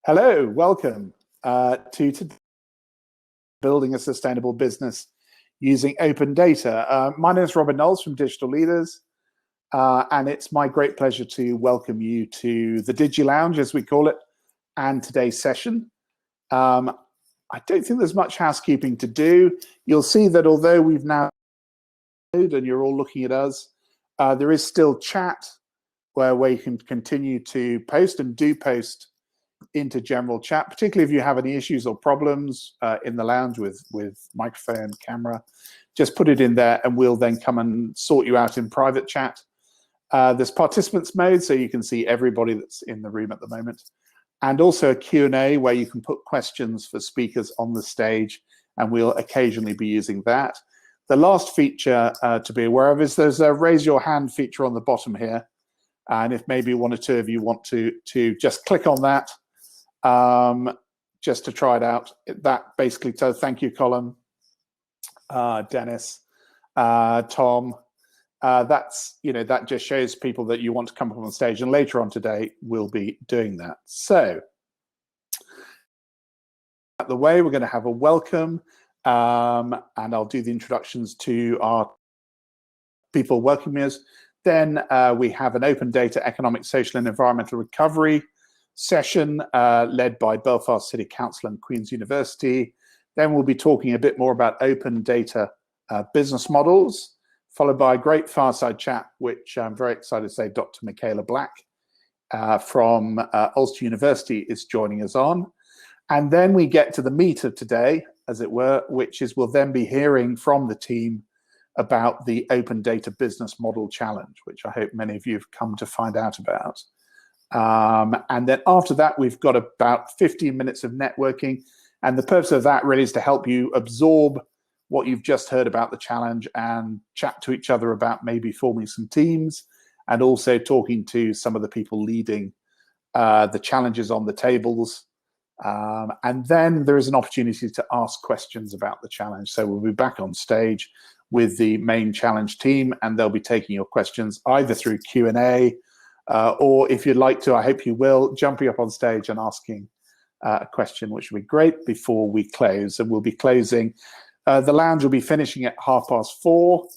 Hello, welcome to Building a Sustainable Business Using Open Data. My name is Robert Knowles from Digital Leaders, and it's my great pleasure to welcome you to the Digi Lounge, as we call it, and today's session. I don't think there's much housekeeping to do. You'll see that although we've now and you're all looking at us, there is still chat where you can continue to post and do post into general chat, particularly if you have any issues or problems in the lounge with microphone, camera. Just put it in there and we'll then come and sort you out in private chat. There's participants mode, so you can see everybody that's in the room at the moment. And also a Q&A where you can put questions for speakers on the stage, and we'll occasionally be using that. The last feature to be aware of is there's a raise your hand feature on the bottom here. And if maybe one or two of you want to just click on that, just to try it out. That basically, so thank you, Colin, Dennis, Tom. That just shows people that you want to come up on stage, and later on today we'll be doing that. So, at the way, we're going to have a welcome, and I'll do the introductions to our people welcoming us. Then we have an open data, economic, social, and environmental recovery session led by Belfast City Council and Queen's University. Then we'll be talking a bit more about open data business models, followed by a great fireside chat, which I'm very excited to say Dr. Michaela Black from Ulster University is joining us on. And then we get to the meat of today, as it were, which is we'll then be hearing from the team about the Open Data Business Model Challenge, which I hope many of you have come to find out about. And then after that, we've got about 15 minutes of networking. And the purpose of that really is to help you absorb what you've just heard about the challenge and chat to each other about maybe forming some teams, and also talking to some of the people leading the challenges on the tables. And then there is an opportunity to ask questions about the challenge. So we'll be back on stage with the main challenge team, and they'll be taking your questions either through Q&A, or if you'd like to, I hope you will, jumping up on stage and asking a question, which would be great before we close. And we'll be closing. The lounge will be finishing at 4:30,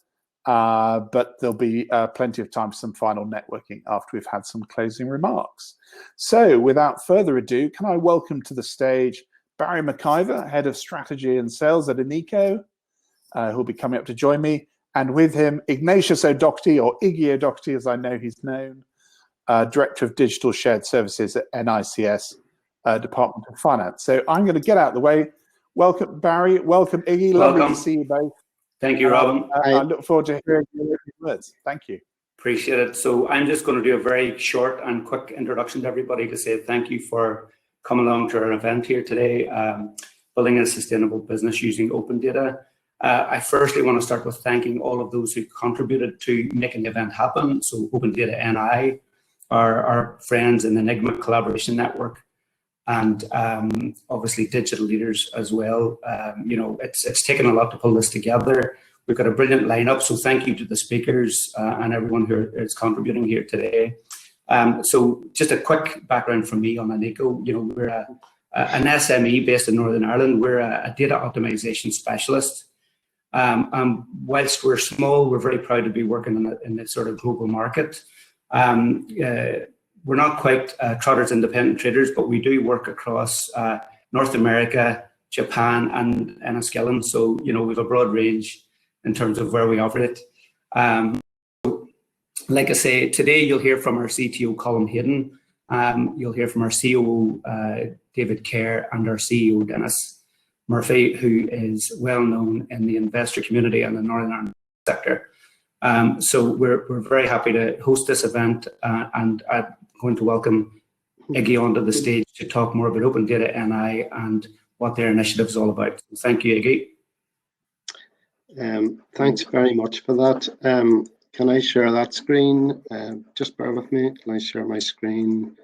but there'll be plenty of time for some final networking after we've had some closing remarks. So without further ado, can I welcome to the stage Barry McIver, Head of Strategy and Sales at Anaeko, who'll be coming up to join me. And with him, Ignatius O'Doherty, or Iggy O'Doherty, as I know he's known, Director of Digital Shared Services at NICS Department of Finance. So I'm going to get out of the way. Welcome, Barry. Welcome, Iggy. Welcome. Lovely to see you both. Thank you, Robin. I look forward to hearing your words. Thank you. Appreciate it. So I'm just going to do a very short and quick introduction to everybody to say thank you for coming along to our event here today, Building a Sustainable Business Using Open Data. I firstly want to start with thanking all of those who contributed to making the event happen. So Open Data NI, our friends in the Enigma Collaboration Network, and obviously Digital Leaders as well. It's taken a lot to pull this together. We've got a brilliant lineup, so thank you to the speakers and everyone who is contributing here today. So just a quick background from me on Anaeko. We're an SME based in Northern Ireland. We're a data optimization specialist. Whilst we're small, we're very proud to be working in the sort of global market. We're not quite Trotters independent traders, but we do work across North America, Japan, and Enniskillen. So, we have a broad range in terms of where we operate. Like I say, today you'll hear from our CTO, Colin Hayden. You'll hear from our COO, David Kerr, and our CEO, Dennis Murphy, who is well known in the investor community and the Northern Ireland sector. So we're very happy to host this event, and I'm going to welcome Iggy onto the stage to talk more about Open Data NI and what their initiative is all about. So thank you, Iggy. Thanks very much for that. Can I share that screen? Just bear with me. Can I share my screen?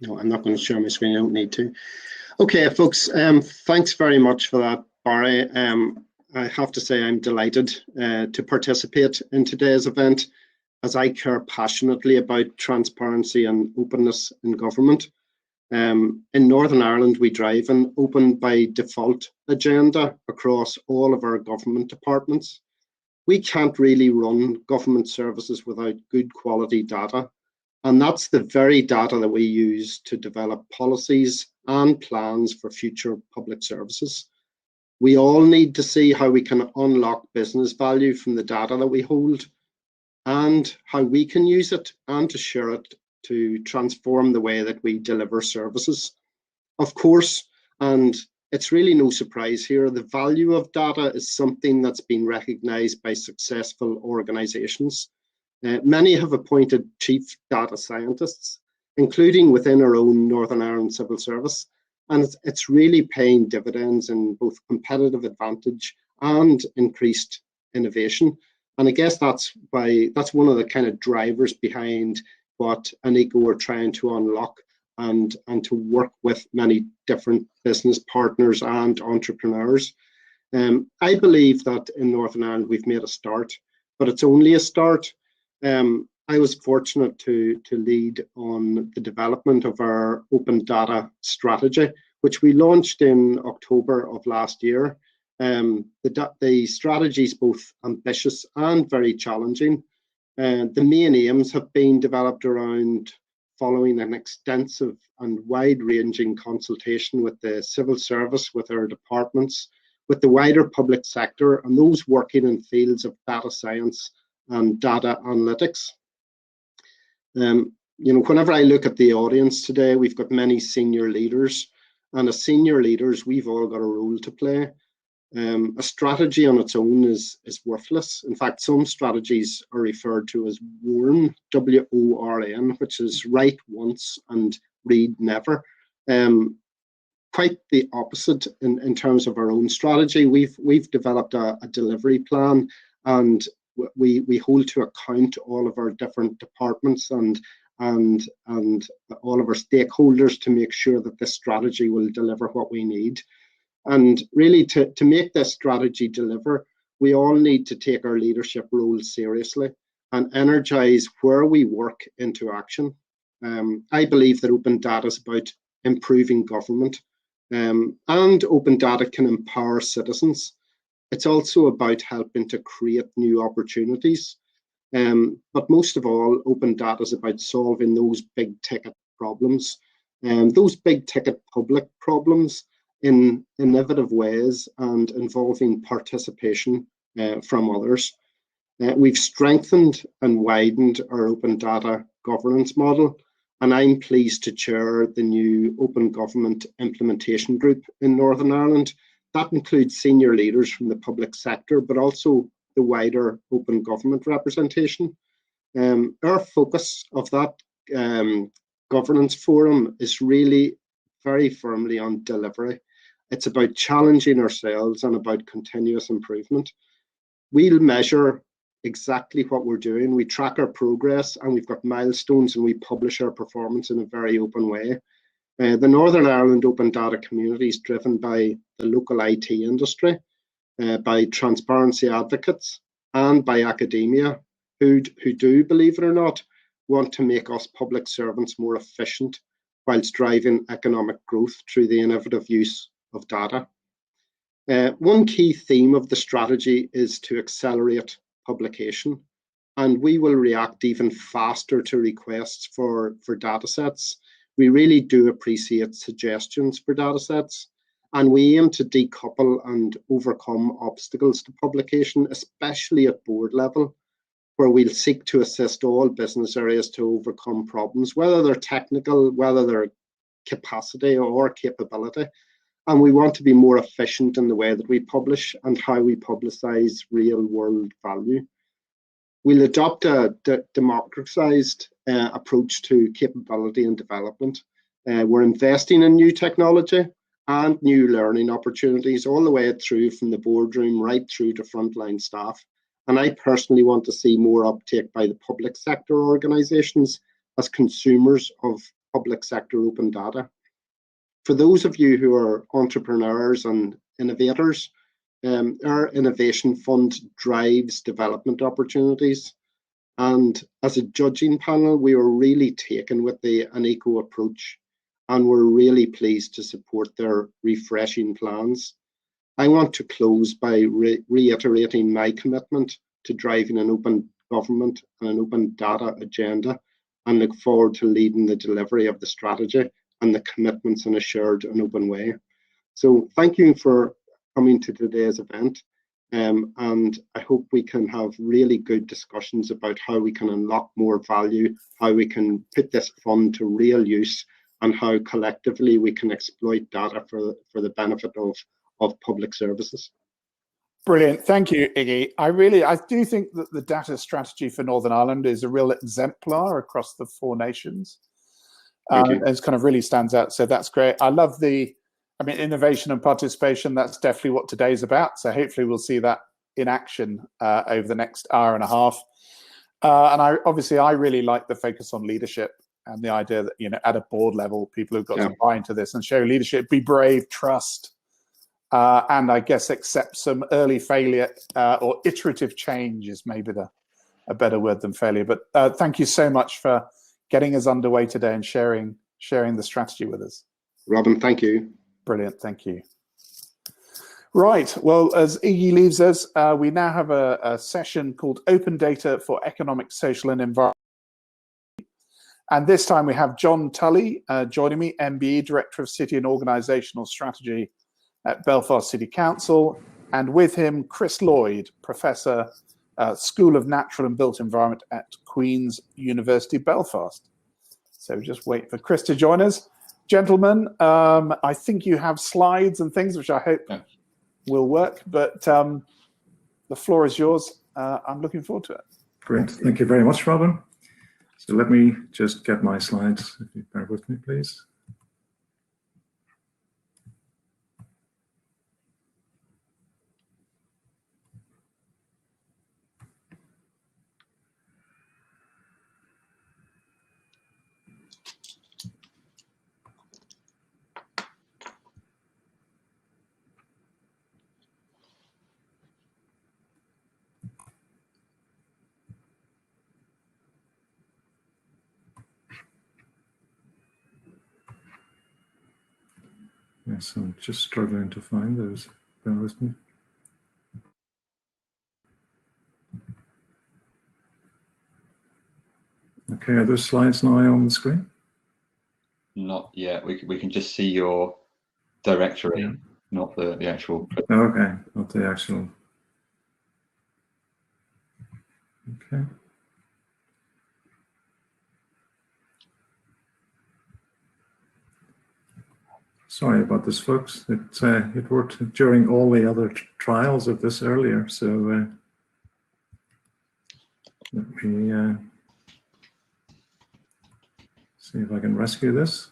No, I'm not going to share my screen. I don't need to. Okay, folks, thanks very much for that, Barry. I have to say I'm delighted to participate in today's event. as I care passionately about transparency and openness in government. In Northern Ireland, we drive an open by default agenda across all of our government departments. We can't really run government services without good quality data. And that's the very data that we use to develop policies and plans for future public services. We all need to see how we can unlock business value from the data that we hold and how we can use it and to share it to transform the way that we deliver services. Of course, and it's really no surprise here, the value of data is something that's been recognised by successful organisations. Many have appointed chief data scientists, including within our own Northern Ireland Civil Service, and it's really paying dividends in both competitive advantage and increased innovation. And I guess that's one of the kind of drivers behind what Anaeko are trying to unlock and to work with many different business partners and entrepreneurs. I believe that in Northern Ireland we've made a start, but it's only a start. I was fortunate to lead on the development of our open data strategy, which we launched in October of last year. The strategy is both ambitious and very challenging. The main aims have been developed around following an extensive and wide-ranging consultation with the civil service, with our departments, with the wider public sector, and those working in fields of data science and data analytics. Whenever I look at the audience today, we've got many senior leaders, and as senior leaders, we've all got a role to play. A strategy on its own is worthless. In fact, some strategies are referred to as WORN, W-O-R-N, which is write once and read never. Quite the opposite in terms of our own strategy. We've developed a delivery plan, and we hold to account all of our different departments and all of our stakeholders to make sure that this strategy will deliver what we need. And really, to make this strategy deliver, we all need to take our leadership role seriously and energize where we work into action. I believe that open data is about improving government, and open data can empower citizens. It's also about helping to create new opportunities. But most of all, open data is about solving those big ticket problems, those big ticket public problems in innovative ways and involving participation from others. We've strengthened and widened our open data governance model, and I'm pleased to chair the new Open Government Implementation Group in Northern Ireland. That includes senior leaders from the public sector, but also the wider open government representation. Our focus of that governance forum is really very firmly on delivery. It's about challenging ourselves and about continuous improvement. We'll measure exactly what we're doing. We track our progress, and we've got milestones, and we publish our performance in a very open way. The Northern Ireland open data community is driven by the local IT industry, by transparency advocates, and by academia, who do, believe it or not, want to make us public servants more efficient whilst driving economic growth through the innovative use of data. One key theme of the strategy is to accelerate publication, and we will react even faster to requests for data sets. We really do appreciate suggestions for data sets, and we aim to decouple and overcome obstacles to publication, especially at board level, where we'll seek to assist all business areas to overcome problems, whether they're technical, whether they're capacity or capability. And we want to be more efficient in the way that we publish and how we publicize real world value. We'll adopt a democratized approach to capability and development. We're investing in new technology and new learning opportunities all the way through from the boardroom right through to frontline staff. And I personally want to see more uptake by the public sector organizations as consumers of public sector open data. For those of you who are entrepreneurs and innovators, our innovation fund drives development opportunities. And as a judging panel, we were really taken with the Anaeko approach, and we're really pleased to support their refreshing plans. I want to close by reiterating my commitment to driving an open government and an open data agenda, and look forward to leading the delivery of the strategy and the commitments in a shared and open way. So thank you for coming to today's event. And I hope we can have really good discussions about how we can unlock more value, how we can put this fund to real use, and how collectively we can exploit data for the benefit of public services. Brilliant. Thank you, Iggy. I do think that the data strategy for Northern Ireland is a real exemplar across the 4 nations. It kind of really stands out. So that's great. I love innovation and participation. That's definitely what today's about. So hopefully we'll see that in action over the next hour and a half. And I really like the focus on leadership and the idea that, at a board level, people have got to buy into this and show leadership, be brave, trust, and I guess accept some early failure or iterative change is maybe a better word than failure. But thank you so much for getting us underway today and sharing the strategy with us. Robin, thank you. Brilliant, thank you. Right, well, as Iggy leaves us, we now have a session called Open Data for Economic, Social and Environment. And this time we have John Tully joining me, MBE, Director of City and Organisational Strategy at Belfast City Council, and with him, Chris Lloyd, Professor, School of Natural and Built Environment at Queen's University, Belfast. So just wait for Chris to join us. Gentlemen, I think you have slides and things, which I hope will work, but the floor is yours. I'm looking forward to it. Great, thank you very much, Robin. So let me just get my slides, if you bear with me, please. Yes, I'm just struggling to find those. Bear with me. Okay, are those slides now on the screen? Not yet. We can just see your directory, not the actual. Okay, not the actual. Okay. Sorry about this, folks. It worked during all the other trials of this earlier, so let me see if I can rescue this.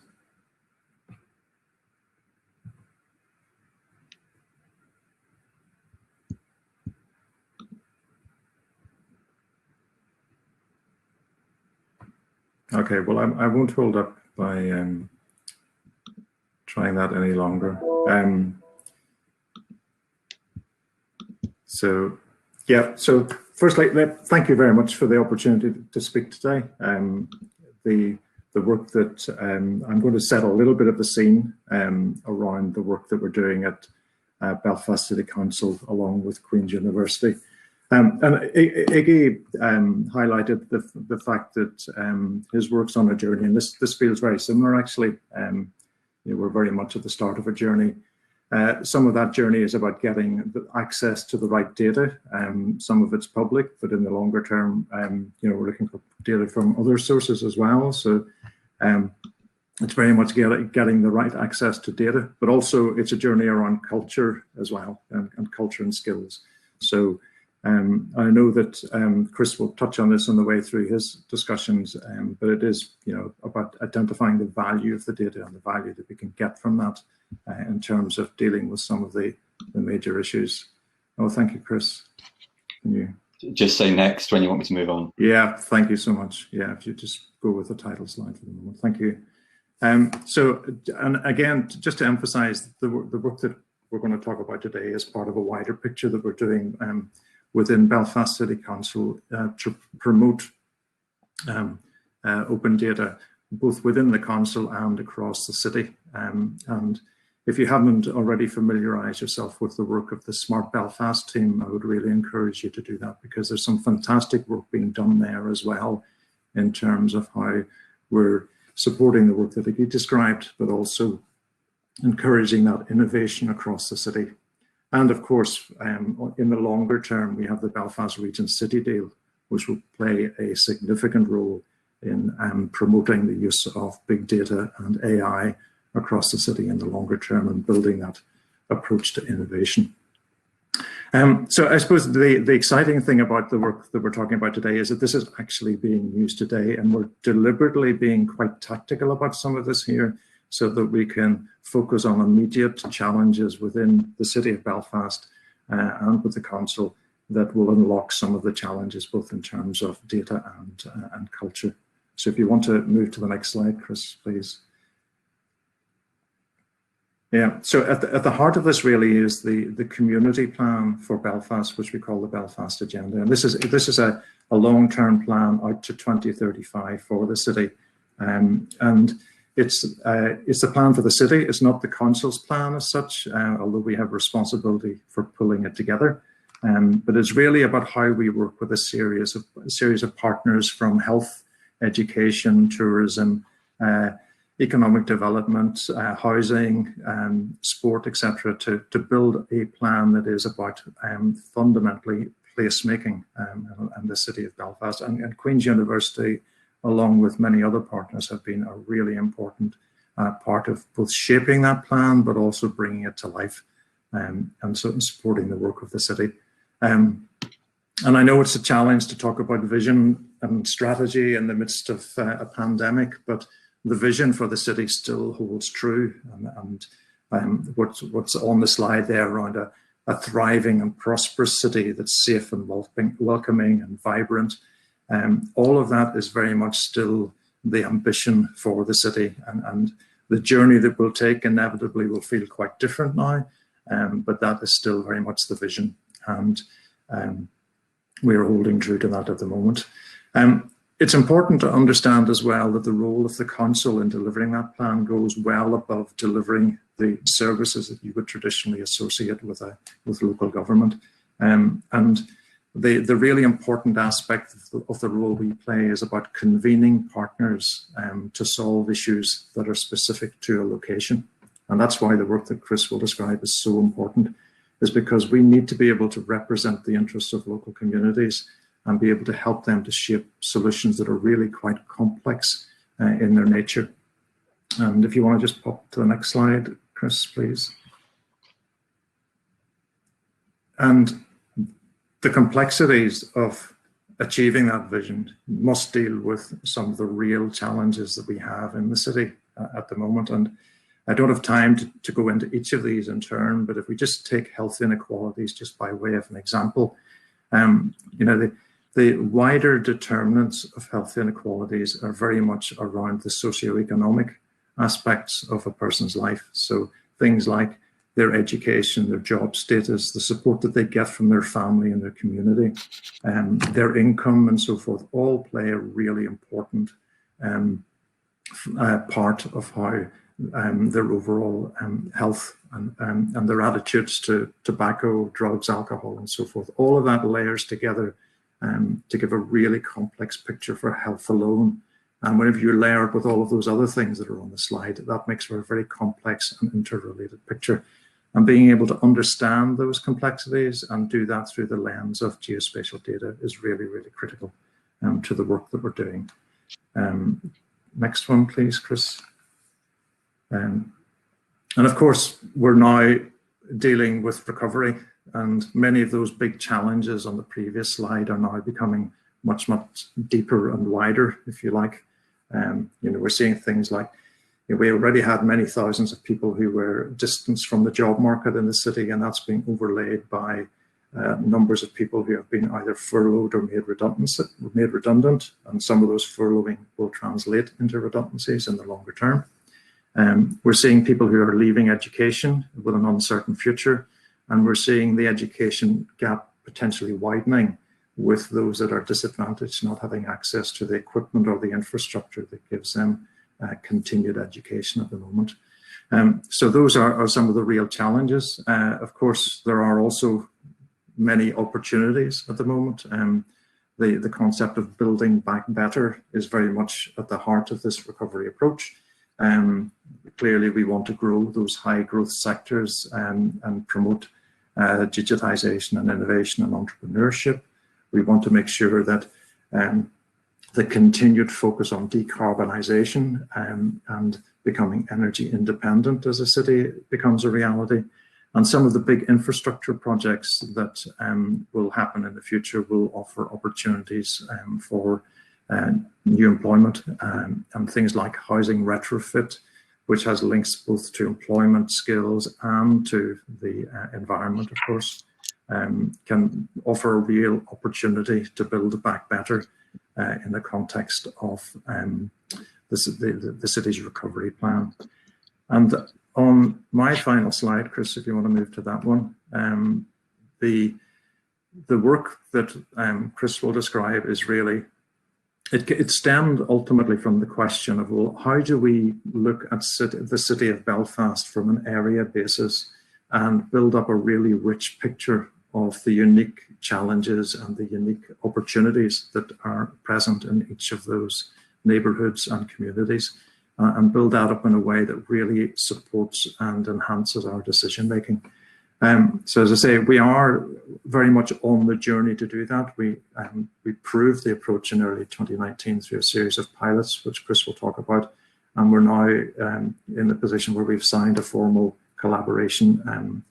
Okay, well, I won't hold up by trying that any longer. So firstly, thank you very much for the opportunity to speak today. The work that I'm going to set a little bit of the scene around the work that we're doing at Belfast City Council along with Queen's University. And Iggy highlighted the fact that his work's on a journey, and this feels very similar actually. We're very much at the start of a journey. Some of that journey is about getting the access to the right data. Some of it's public, but in the longer term, we're looking for data from other sources as well. So it's very much getting the right access to data, but also it's a journey around culture as well, and culture and skills. So I know that Chris will touch on this on the way through his discussions, but it is, about identifying the value of the data and the value that we can get from that in terms of dealing with some of the major issues. Oh, thank you, Chris. Can you just say next when you want me to move on? Yeah, thank you so much. Yeah, if you just go with the title slide for the moment. Thank you. And again, just to emphasize the work that we're going to talk about today is part of a wider picture that we're doing within Belfast City Council to promote open data, both within the council and across the city. And if you haven't already familiarised yourself with the work of the Smart Belfast team, I would really encourage you to do that, because there's some fantastic work being done there as well in terms of how we're supporting the work that he described, but also encouraging that innovation across the city. And of course, in the longer term, we have the Belfast Region City Deal, which will play a significant role in promoting the use of big data and AI across the city in the longer term and building that approach to innovation. So I suppose the exciting thing about the work that we're talking about today is that this is actually being used today, and we're deliberately being quite tactical about some of this here so that we can focus on immediate challenges within the city of Belfast and with the council that will unlock some of the challenges, both in terms of data and culture. So if you want to move to the next slide, Chris, please. Yeah, so at the heart of this really is the community plan for Belfast, which we call the Belfast Agenda. And this is a long-term plan out to 2035 for the city. And it's the plan for the city. It's not the council's plan as such, although we have responsibility for pulling it together. But it's really about how we work with a series of partners from health, education, tourism, economic development, housing, sport, etc., to build a plan that is about fundamentally placemaking in the city of Belfast. And Queen's University, along with many other partners, have been a really important part of both shaping that plan, but also bringing it to life and supporting the work of the city. And I know it's a challenge to talk about vision and strategy in the midst of a pandemic, but the vision for the city still holds true. And what's on the slide there around a thriving and prosperous city that's safe and welcoming and vibrant, all of that is very much still the ambition for the city. And the journey that we'll take inevitably will feel quite different now, but that is still very much the vision. And we're holding true to that at the moment. It's important to understand as well that the role of the council in delivering that plan goes well above delivering the services that you would traditionally associate with local government. And the really important aspect of the role we play is about convening partners to solve issues that are specific to a location. And that's why the work that Chris will describe is so important, is because we need to be able to represent the interests of local communities and be able to help them to shape solutions that are really quite complex in their nature. And if you want to just pop to the next slide, Chris, please. And the complexities of achieving that vision must deal with some of the real challenges that we have in the city at the moment. And I don't have time to go into each of these in turn, but if we just take health inequalities just by way of an example, you know, the wider determinants of health inequalities are very much around the socioeconomic aspects of a person's life. So things like their education, their job status, the support that they get from their family and their community, their income and so forth, all play a really important part of how their overall health and their attitudes to tobacco, drugs, alcohol, and so forth. All of that layers together to give a really complex picture for health alone. And whenever you layer it with all of those other things that are on the slide, that makes for a very complex and interrelated picture. And being able to understand those complexities and do that through the lens of geospatial data is really, really critical to the work that we're doing. Next one, please, Chris. And of course, we're now dealing with recovery, and many of those big challenges on the previous slide are now becoming much, much deeper and wider, if you like. You know, we're seeing things like, you know, we already had many thousands of people who were distanced from the job market in the city, and that's being overlaid by numbers of people who have been either furloughed or made redundant, and some of those furloughing will translate into redundancies in the longer term. We're seeing people who are leaving education with an uncertain future, and we're seeing the education gap potentially widening with those that are disadvantaged, not having access to the equipment or the infrastructure that gives them continued education at the moment. So those are some of the real challenges. Of course, there are also many opportunities at the moment. The concept of building back better is very much at the heart of this recovery approach. Clearly, we want to grow those high growth sectors and promote digitization and innovation and entrepreneurship. We want to make sure that the continued focus on decarbonisation and becoming energy independent as a city becomes a reality. And some of the big infrastructure projects that will happen in the future will offer opportunities for new employment and things like housing retrofit, which has links both to employment skills and to the environment, of course, can offer a real opportunity to build back better in the context of the city's recovery plan. And on my final slide, Chris, if you want to move to that one, the work that Chris will describe is really, it stemmed ultimately from the question of, well, how do we look at the city of Belfast from an area basis and build up a really rich picture of the unique challenges and the unique opportunities that are present in each of those neighbourhoods and communities, and build that up in a way that really supports and enhances our decision making. So as I say, we are very much on the journey to do that. We proved the approach in early 2019 through a series of pilots, which Chris will talk about, and we're now in the position where we've signed a formal collaboration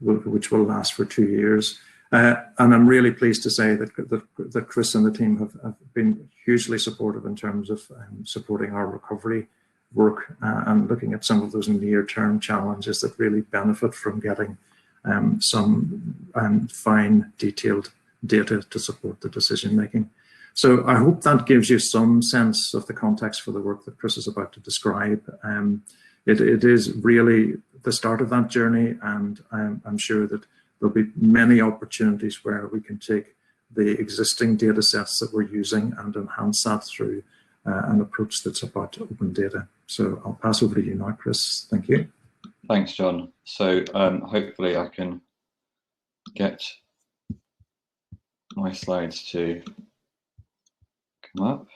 which will last for 2 years. And I'm really pleased to say that Chris and the team have been hugely supportive in terms of supporting our recovery work and looking at some of those near-term challenges that really benefit from getting some fine, detailed data to support the decision making. So I hope that gives you some sense of the context for the work that Chris is about to describe. It is really the start of that journey, and I'm sure that there'll be many opportunities where we can take the existing data sets that we're using and enhance that through an approach that's about open data. So I'll pass over to you now, Chris. Thank you. Thanks, John. So hopefully I can get my slides to come up.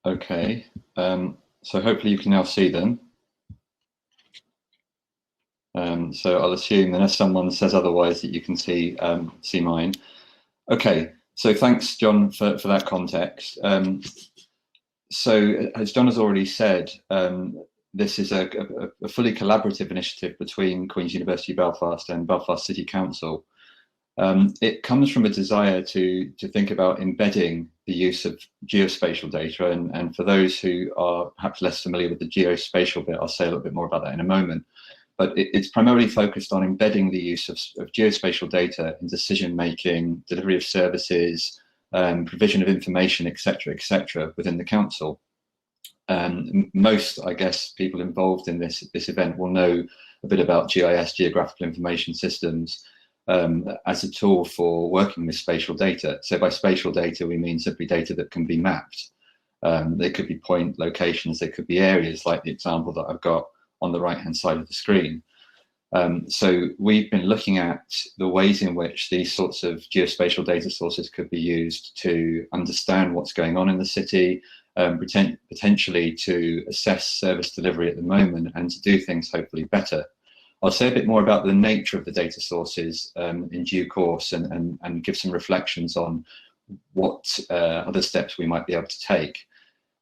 Okay, so hopefully you can now see them. So I'll assume unless someone says otherwise that you can see mine. Okay, so thanks, John, for that context. So as John has already said, this is a fully collaborative initiative between Queen's University Belfast and Belfast City Council. It comes from a desire to think about embedding the use of geospatial data, and for those who are perhaps less familiar with the geospatial bit, I'll say a little bit more about that in a moment. But it's primarily focused on embedding the use of geospatial data in decision making, delivery of services, provision of information, etc., within the council. Most, I guess, people involved in this event will know a bit about GIS, geographical information systems, as a tool for working with spatial data. So by spatial data, we mean simply data that can be mapped. They could be point locations, they could be areas like the example that I've got on the right-hand side of the screen. So we've been looking at the ways in which these sorts of geospatial data sources could be used to understand what's going on in the city, potentially to assess service delivery at the moment and to do things hopefully better. I'll say a bit more about the nature of the data sources in due course and give some reflections on what other steps we might be able to take.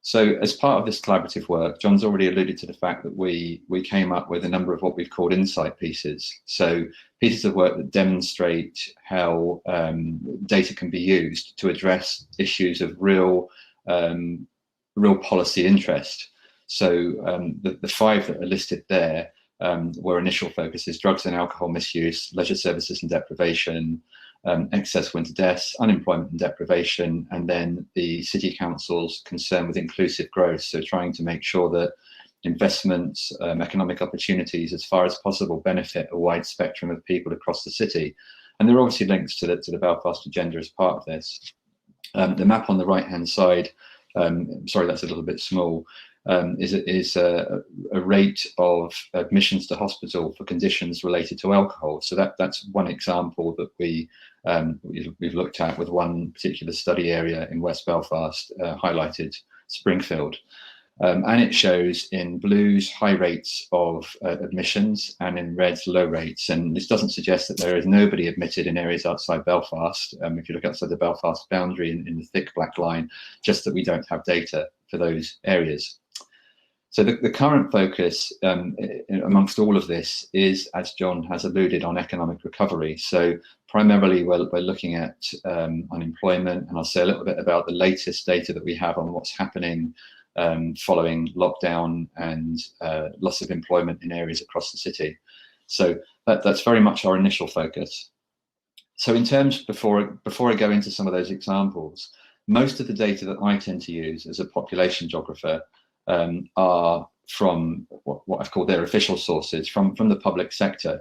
So as part of this collaborative work, John's already alluded to the fact that we came up with a number of what we've called insight pieces. So pieces of work that demonstrate how data can be used to address issues of real policy interest. So the 5 that are listed there were initial focuses: drugs and alcohol misuse, leisure services and deprivation, excess winter deaths, unemployment and deprivation, and then the City Council's concern with inclusive growth. So trying to make sure that investments, economic opportunities as far as possible benefit a wide spectrum of people across the city. And there are obviously links to the Belfast agenda as part of this. The map on the right-hand side, sorry, that's a little bit small, is a rate of admissions to hospital for conditions related to alcohol. So that's one example that we've looked at with one particular study area in West Belfast, highlighted Springfield. And it shows in blues high rates of admissions and in reds low rates. And this doesn't suggest that there is nobody admitted in areas outside Belfast. If you look outside the Belfast boundary in the thick black line, just that we don't have data for those areas. So the current focus amongst all of this is, as John has alluded, on economic recovery. So primarily we're looking at unemployment, and I'll say a little bit about the latest data that we have on what's happening following lockdown and loss of employment in areas across the city. So that's very much our initial focus. So in terms, before I go into some of those examples, most of the data that I tend to use as a population geographer are from what I've called their official sources, from the public sector.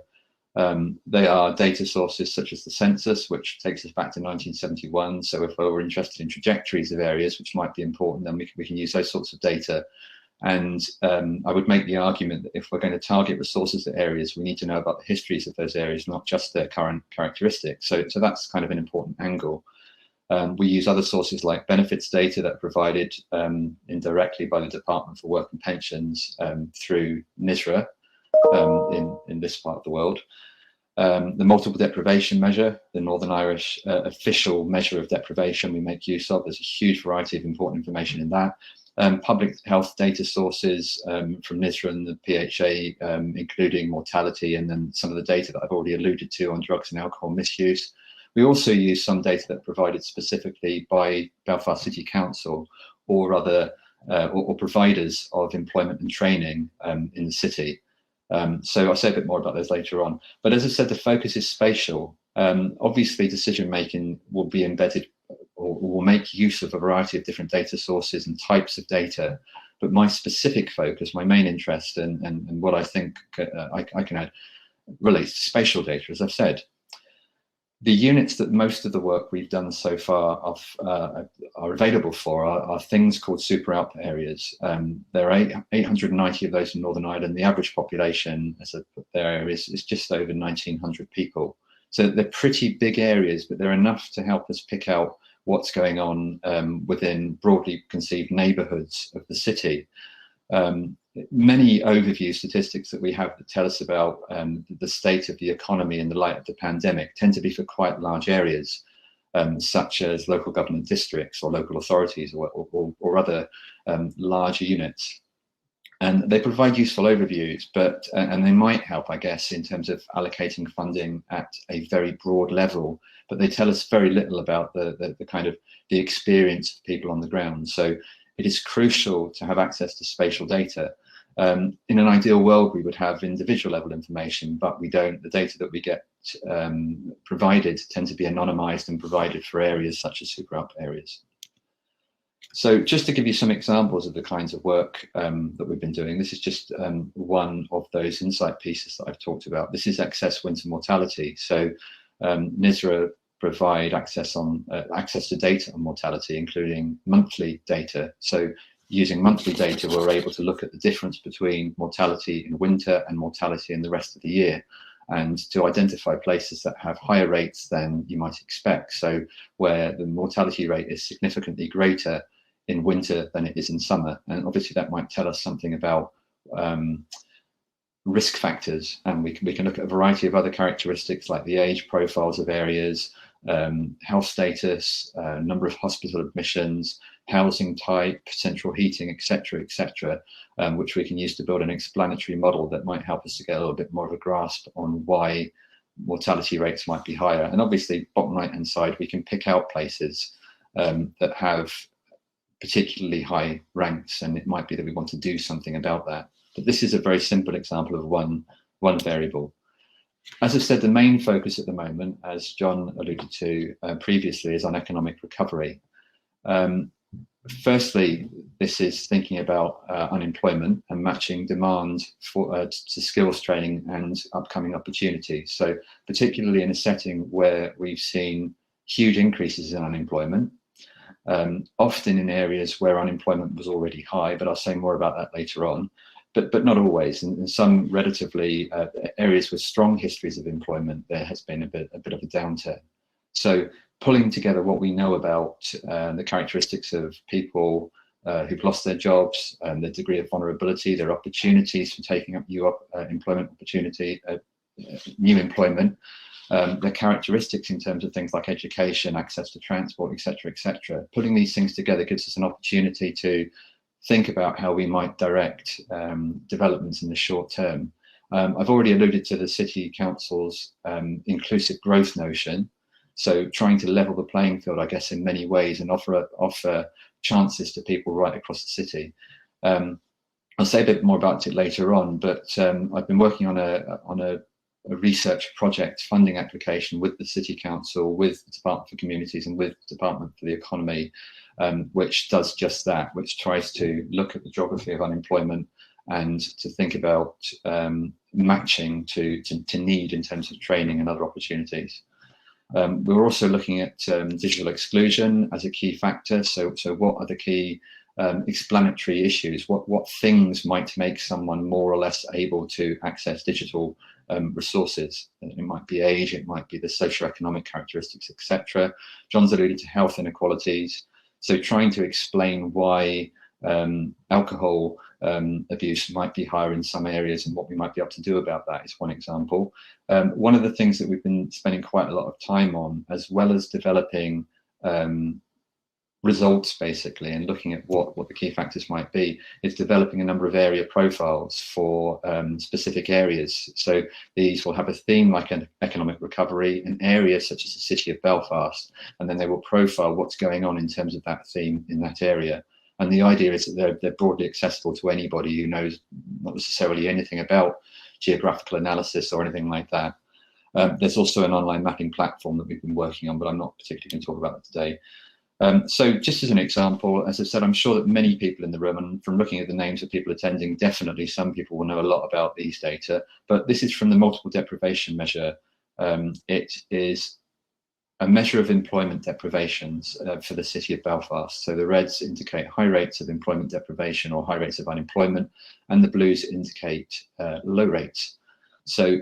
They are data sources such as the census, which takes us back to 1971. So if we're interested in trajectories of areas which might be important, then we can use those sorts of data. And I would make the argument that if we're going to target resources at areas, we need to know about the histories of those areas, not just their current characteristics. So that's kind of an important angle. We use other sources like benefits data that are provided indirectly by the Department for Work and Pensions through NISRA in this part of the world. The multiple deprivation measure, the Northern Irish official measure of deprivation we make use of. There's a huge variety of important information in that. Public health data sources from NISRA and the PHA, including mortality, and then some of the data that I've already alluded to on drugs and alcohol misuse. We also use some data that are provided specifically by Belfast City Council or other or providers of employment and training in the city. So I'll say a bit more about those later on. But as I said, the focus is spatial. Obviously, decision making will be embedded or will make use of a variety of different data sources and types of data. But my specific focus, my main interest, and what I think I can add relates to spatial data, as I've said. The units that most of the work we've done so far are available for are things called super output areas. There are 890 of those in Northern Ireland. The average population, as I put there, is just over 1,900 people. So they're pretty big areas, but they're enough to help us pick out what's going on within broadly conceived neighbourhoods of the city. Many overview statistics that we have that tell us about the state of the economy in the light of the pandemic tend to be for quite large areas, such as local government districts or local authorities or other larger units. And they provide useful overviews, and they might help, I guess, in terms of allocating funding at a very broad level, but they tell us very little about the kind of the experience of people on the ground. So it is crucial to have access to spatial data. In an ideal world, we would have individual level information, but we don't. The data that we get provided tend to be anonymized and provided for areas such as super output areas. So just to give you some examples of the kinds of work that we've been doing, this is just one of those insight pieces that I've talked about. This is excess winter mortality. So NISRA provide access to data on mortality, including monthly data. So using monthly data, we're able to look at the difference between mortality in winter and mortality in the rest of the year, and to identify places that have higher rates than you might expect. So where the mortality rate is significantly greater in winter than it is in summer. And obviously that might tell us something about risk factors, and we can look at a variety of other characteristics like the age profiles of areas, health status, number of hospital admissions, housing type, central heating, etc., which we can use to build an explanatory model that might help us to get a little bit more of a grasp on why mortality rates might be higher. And obviously, bottom right-hand side, we can pick out places that have particularly high ranks, and it might be that we want to do something about that. But this is a very simple example of one variable. As I said, the main focus at the moment, as John alluded to previously, is on economic recovery. Firstly, this is thinking about unemployment and matching demand for to skills training and upcoming opportunities. So particularly in a setting where we've seen huge increases in unemployment, often in areas where unemployment was already high, but I'll say more about that later on, but not always. In some relatively areas with strong histories of employment, there has been a bit of a downturn. So pulling together what we know about the characteristics of people who've lost their jobs, their degree of vulnerability, their opportunities for taking up new employment opportunity, new employment, their characteristics in terms of things like education, access to transport, etc., etc. Putting these things together gives us an opportunity to think about how we might direct developments in the short term. I've already alluded to the City Council's inclusive growth notion. So trying to level the playing field, I guess, in many ways, and offer chances to people right across the city. I'll say a bit more about it later on, but I've been working on a research project funding application with the City Council, with the Department for Communities and with the Department for the Economy, which does just that, which tries to look at the geography of unemployment and to think about matching to need in terms of training and other opportunities. We're also looking at digital exclusion as a key factor. So what are the key explanatory issues? What things might make someone more or less able to access digital resources? It might be age, it might be the socioeconomic characteristics, etc. John's alluded to health inequalities. So trying to explain why alcohol abuse might be higher in some areas and what we might be able to do about that is one example. One of the things that we've been spending quite a lot of time on, as well as developing results basically and looking at what the key factors might be, is developing a number of area profiles for specific areas. So these will have a theme like an economic recovery, an area such as the city of Belfast, and then they will profile what's going on in terms of that theme in that area. And the idea is that they're broadly accessible to anybody who knows not necessarily anything about geographical analysis or anything like that. There's also an online mapping platform that we've been working on, but I'm not particularly going to talk about that today. So just as an example, as I said, I'm sure that many people in the room, and from looking at the names of people attending, definitely some people will know a lot about these data, but this is from the multiple deprivation measure. It is a measure of employment deprivations for the city of Belfast. So the reds indicate high rates of employment deprivation or high rates of unemployment, and the blues indicate low rates. So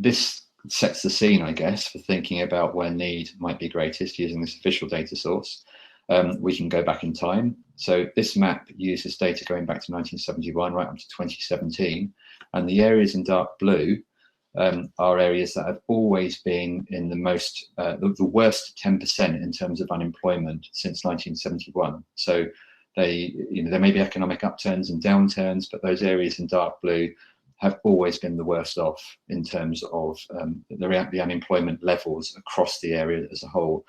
this sets the scene, I guess, for thinking about where need might be greatest using this official data source. We can go back in time. So this map uses data going back to 1971 right up to 2017, and the areas in dark blue are areas that have always been in the most, the worst 10% in terms of unemployment since 1971. So there may be economic upturns and downturns, but those areas in dark blue have always been the worst off in terms of the unemployment levels across the area as a whole.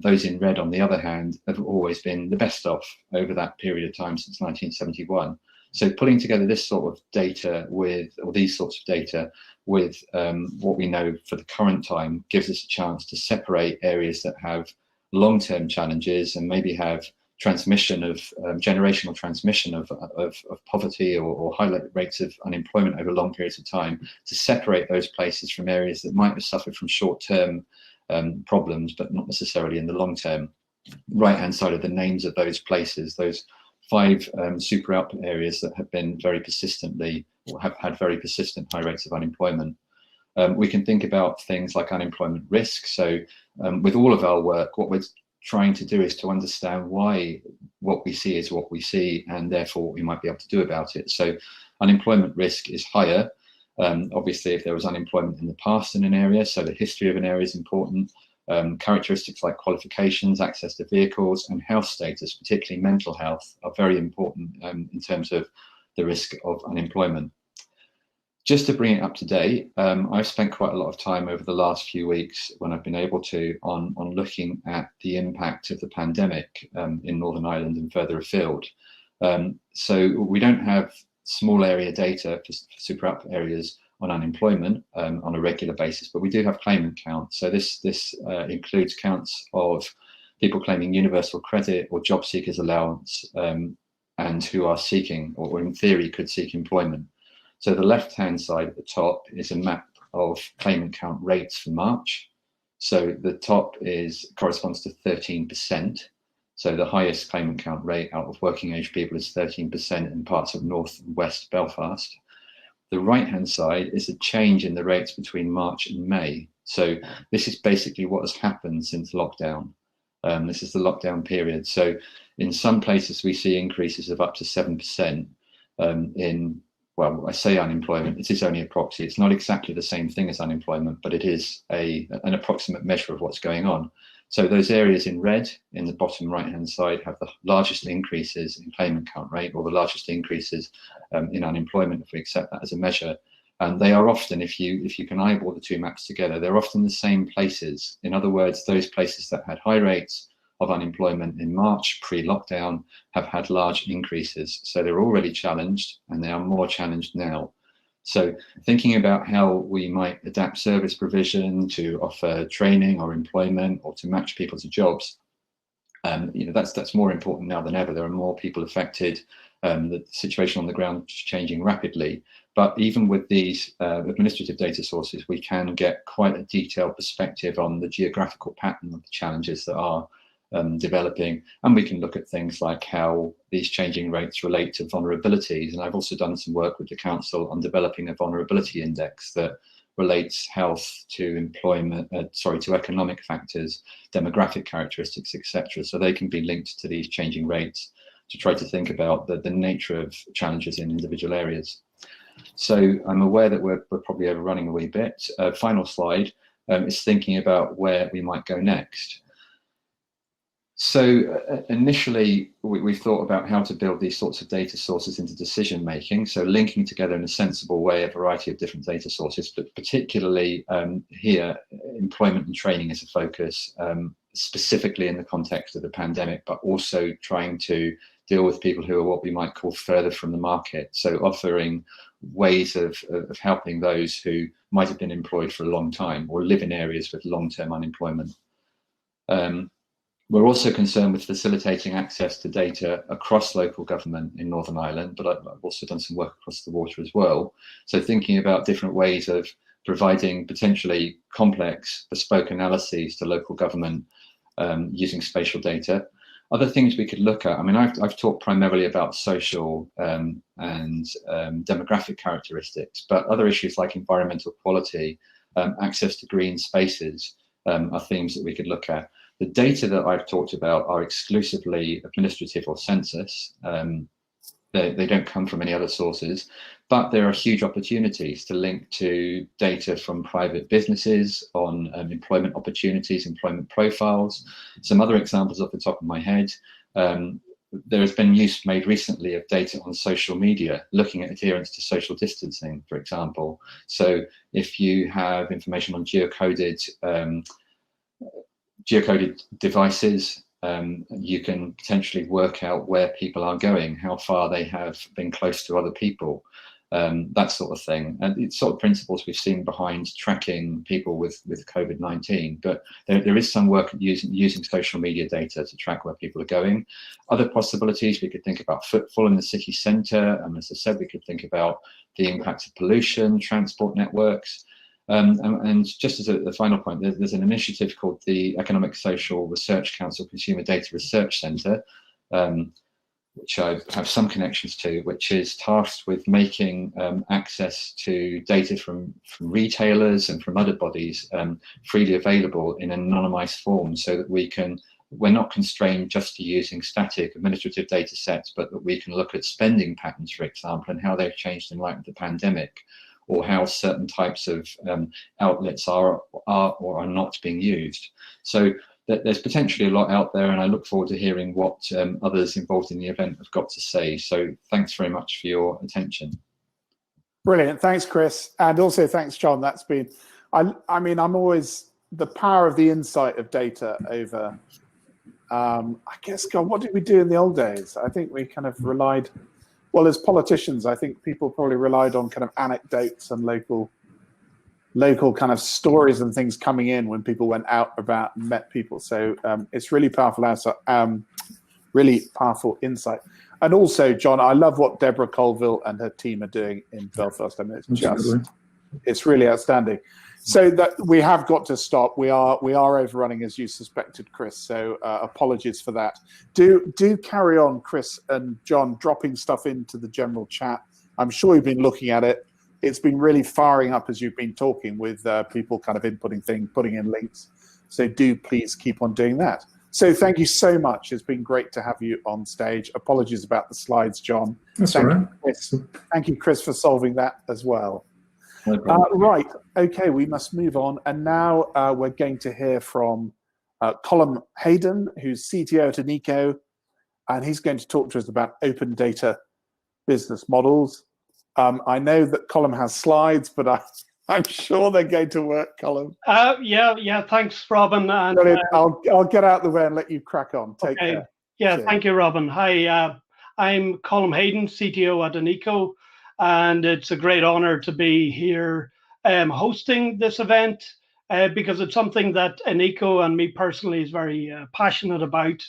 Those in red, on the other hand, have always been the best off over that period of time since 1971. So putting together this sort of data with, or these sorts of data with what we know for the current time, gives us a chance to separate areas that have long-term challenges and maybe have transmission of generational transmission of poverty or high rates of unemployment over long periods of time, to separate those places from areas that might have suffered from short-term problems, but not necessarily in the long term. Right-hand side of the names of those places, those 5 super output areas that have been very persistently, or have had very persistent high rates of unemployment. We can think about things like unemployment risk. So with all of our work, what we're trying to do is to understand why what we see is what we see, and therefore what we might be able to do about it. So unemployment risk is higher. Obviously, if there was unemployment in the past in an area, so the history of an area is important. Characteristics like qualifications, access to vehicles, and health status, particularly mental health, are very important in terms of the risk of unemployment. Just to bring it up to date, I've spent quite a lot of time over the last few weeks, when I've been able to, on looking at the impact of the pandemic in Northern Ireland and further afield. So we don't have small area data for super output areas on unemployment on a regular basis, but we do have claimant counts. So this includes counts of people claiming universal credit or job seekers allowance, and who are seeking, or in theory could seek employment. So the left-hand side at the top is a map of claimant count rates for March. So the top corresponds to 13%. So the highest claimant count rate out of working age people is 13% in parts of North and West Belfast. The right-hand side is a change in the rates between March and May. So this is basically what has happened since lockdown. This is the lockdown period. So in some places we see increases of up to 7% in, well, I say unemployment, it is only a proxy. It's not exactly the same thing as unemployment, but it is an approximate measure of what's going on. So those areas in red in the bottom right-hand side have the largest increases in claimant count rate, or the largest increases in unemployment, if we accept that as a measure. And they are often, if you can eyeball the two maps together, they're often the same places. In other words, those places that had high rates of unemployment in March, pre-lockdown, have had large increases. So they're already challenged, and they are more challenged now. So thinking about how we might adapt service provision to offer training or employment, or to match people to jobs, that's more important now than ever. There are more people affected. The situation on the ground is changing rapidly. But even with these administrative data sources, we can get quite a detailed perspective on the geographical pattern of the challenges that are developing, and we can look at things like how these changing rates relate to vulnerabilities. And I've also done some work with the council on developing a vulnerability index that relates health to employment, to economic factors, demographic characteristics, etc. So they can be linked to these changing rates to try to think about the nature of challenges in individual areas. So I'm aware that we're probably overrunning a wee bit. Final slide is thinking about where we might go next. So initially, we've thought about how to build these sorts of data sources into decision making. So linking together in a sensible way a variety of different data sources, but particularly here, employment and training is a focus, specifically in the context of the pandemic, but also trying to deal with people who are what we might call further from the market. So offering ways of helping those who might have been employed for a long time or live in areas with long-term unemployment. We're also concerned with facilitating access to data across local government in Northern Ireland, but I've also done some work across the water as well. So thinking about different ways of providing potentially complex, bespoke analyses to local government using spatial data. Other things we could look at, I mean, I've talked primarily about social and demographic characteristics, but other issues like environmental quality, access to green spaces are themes that we could look at. The data that I've talked about are exclusively administrative or census. They don't come from any other sources, but there are huge opportunities to link to data from private businesses on employment opportunities, employment profiles. Some other examples off the top of my head. There has been use made recently of data on social media, looking at adherence to social distancing, for example. So if you have information on geocoded devices, you can potentially work out where people are going, how far they have been close to other people, that sort of thing. And it's sort of principles we've seen behind tracking people with COVID-19, but there is some work using social media data to track where people are going. Other possibilities, we could think about footfall in the city centre, and as I said, we could think about the impact of pollution, transport networks. And just as a final point, there's an initiative called the Economic Social Research Council Consumer Data Research Centre, which I have some connections to, which is tasked with making access to data from retailers and from other bodies freely available in an anonymised form, so that we're not constrained just to using static administrative data sets, but that we can look at spending patterns, for example, and how they've changed in light of the pandemic, or how certain types of outlets are or are not being used. So there's potentially a lot out there, and I look forward to hearing what others involved in the event have got to say. So thanks very much for your attention. Brilliant, thanks Chris, and also thanks John. That's been, I mean, I'm always, the power of the insight of data over, I guess, God, what did we do in the old days? I think we kind of relied, well, as politicians, I think people probably relied on kind of anecdotes and local local kind of stories and things coming in when people went out about and met people. So it's really powerful, really powerful insight. And also, John, I love what Deborah Colville and her team are doing in Belfast. I mean, it's really outstanding. So that we have got to stop. We are overrunning, as you suspected, Chris. So apologies for that. Do carry on, Chris and John, dropping stuff into the general chat. I'm sure you've been looking at it. It's been really firing up as you've been talking with people kind of inputting things, putting in links. So do please keep on doing that. So thank you so much. It's been great to have you on stage. Apologies about the slides, John. That's all right. Chris. Thank you, Chris, for solving that as well. No problem. Right, okay, we must move on. And now we're going to hear from Colin Hayden, who's CTO at Anaeko, and he's going to talk to us about open data business models. I know that Colin has slides, but I'm sure they're going to work, Colin. Yeah, thanks, Robin. And, I'll get out the way and let you crack on. Take care. Yeah, Cheers. Thank you, Robin. Hi, I'm Colin Hayden, CTO at Anaeko, and it's a great honor to be here hosting this event because it's something that Anaeko and me personally is very passionate about.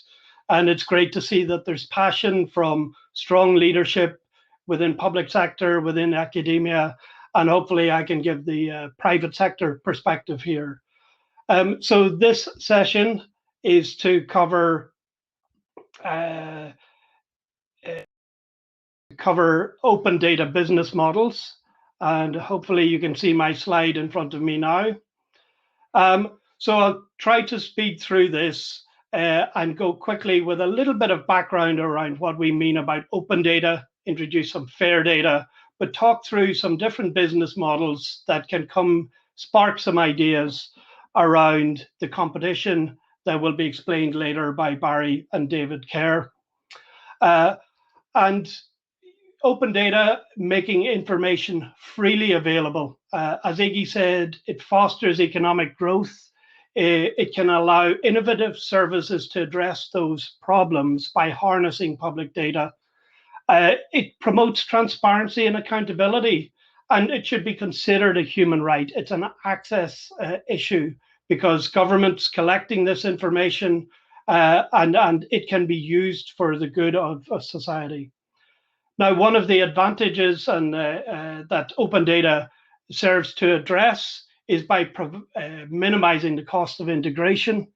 And it's great to see that there's passion from strong leadership within public sector, within academia, and hopefully I can give the private sector perspective here. So this session is to cover open data business models, and hopefully you can see my slide in front of me now. So I'll try to speed through this and go quickly with a little bit of background around what we mean about open data, introduce some fair data, but talk through some different business models that can spark some ideas around the competition that will be explained later by Barry and David Kerr. And open data, making information freely available. As Iggy said, it fosters economic growth. It can allow innovative services to address those problems by harnessing public data. It promotes transparency and accountability, and it should be considered a human right. It's an access issue because government's collecting this information and it can be used for the good of society. Now, one of the advantages that open data serves to address is by minimizing the cost of integration.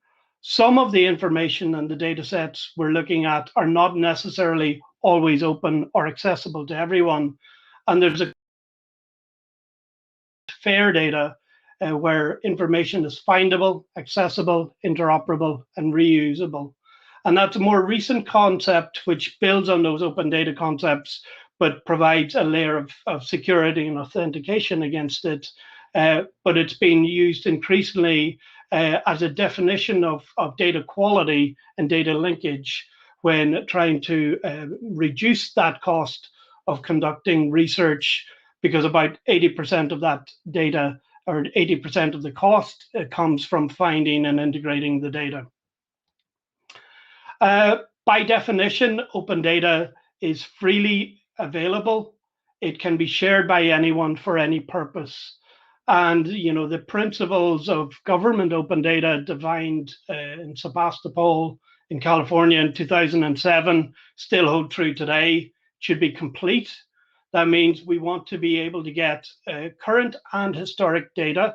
Some of the information and the data sets we're looking at are not necessarily always open or accessible to everyone. And there's a fair data where information is findable, accessible, interoperable, and reusable. And that's a more recent concept which builds on those open data concepts, but provides a layer of security and authentication against it. But it's being used increasingly as a definition of data quality and data linkage when trying to reduce that cost of conducting research, because about 80% of that data or 80% of the cost comes from finding and integrating the data. By definition, open data is freely available. It can be shared by anyone for any purpose. And the principles of government open data defined in Sebastopol in California in 2007 still hold true today. Should be complete. That means we want to be able to get current and historic data.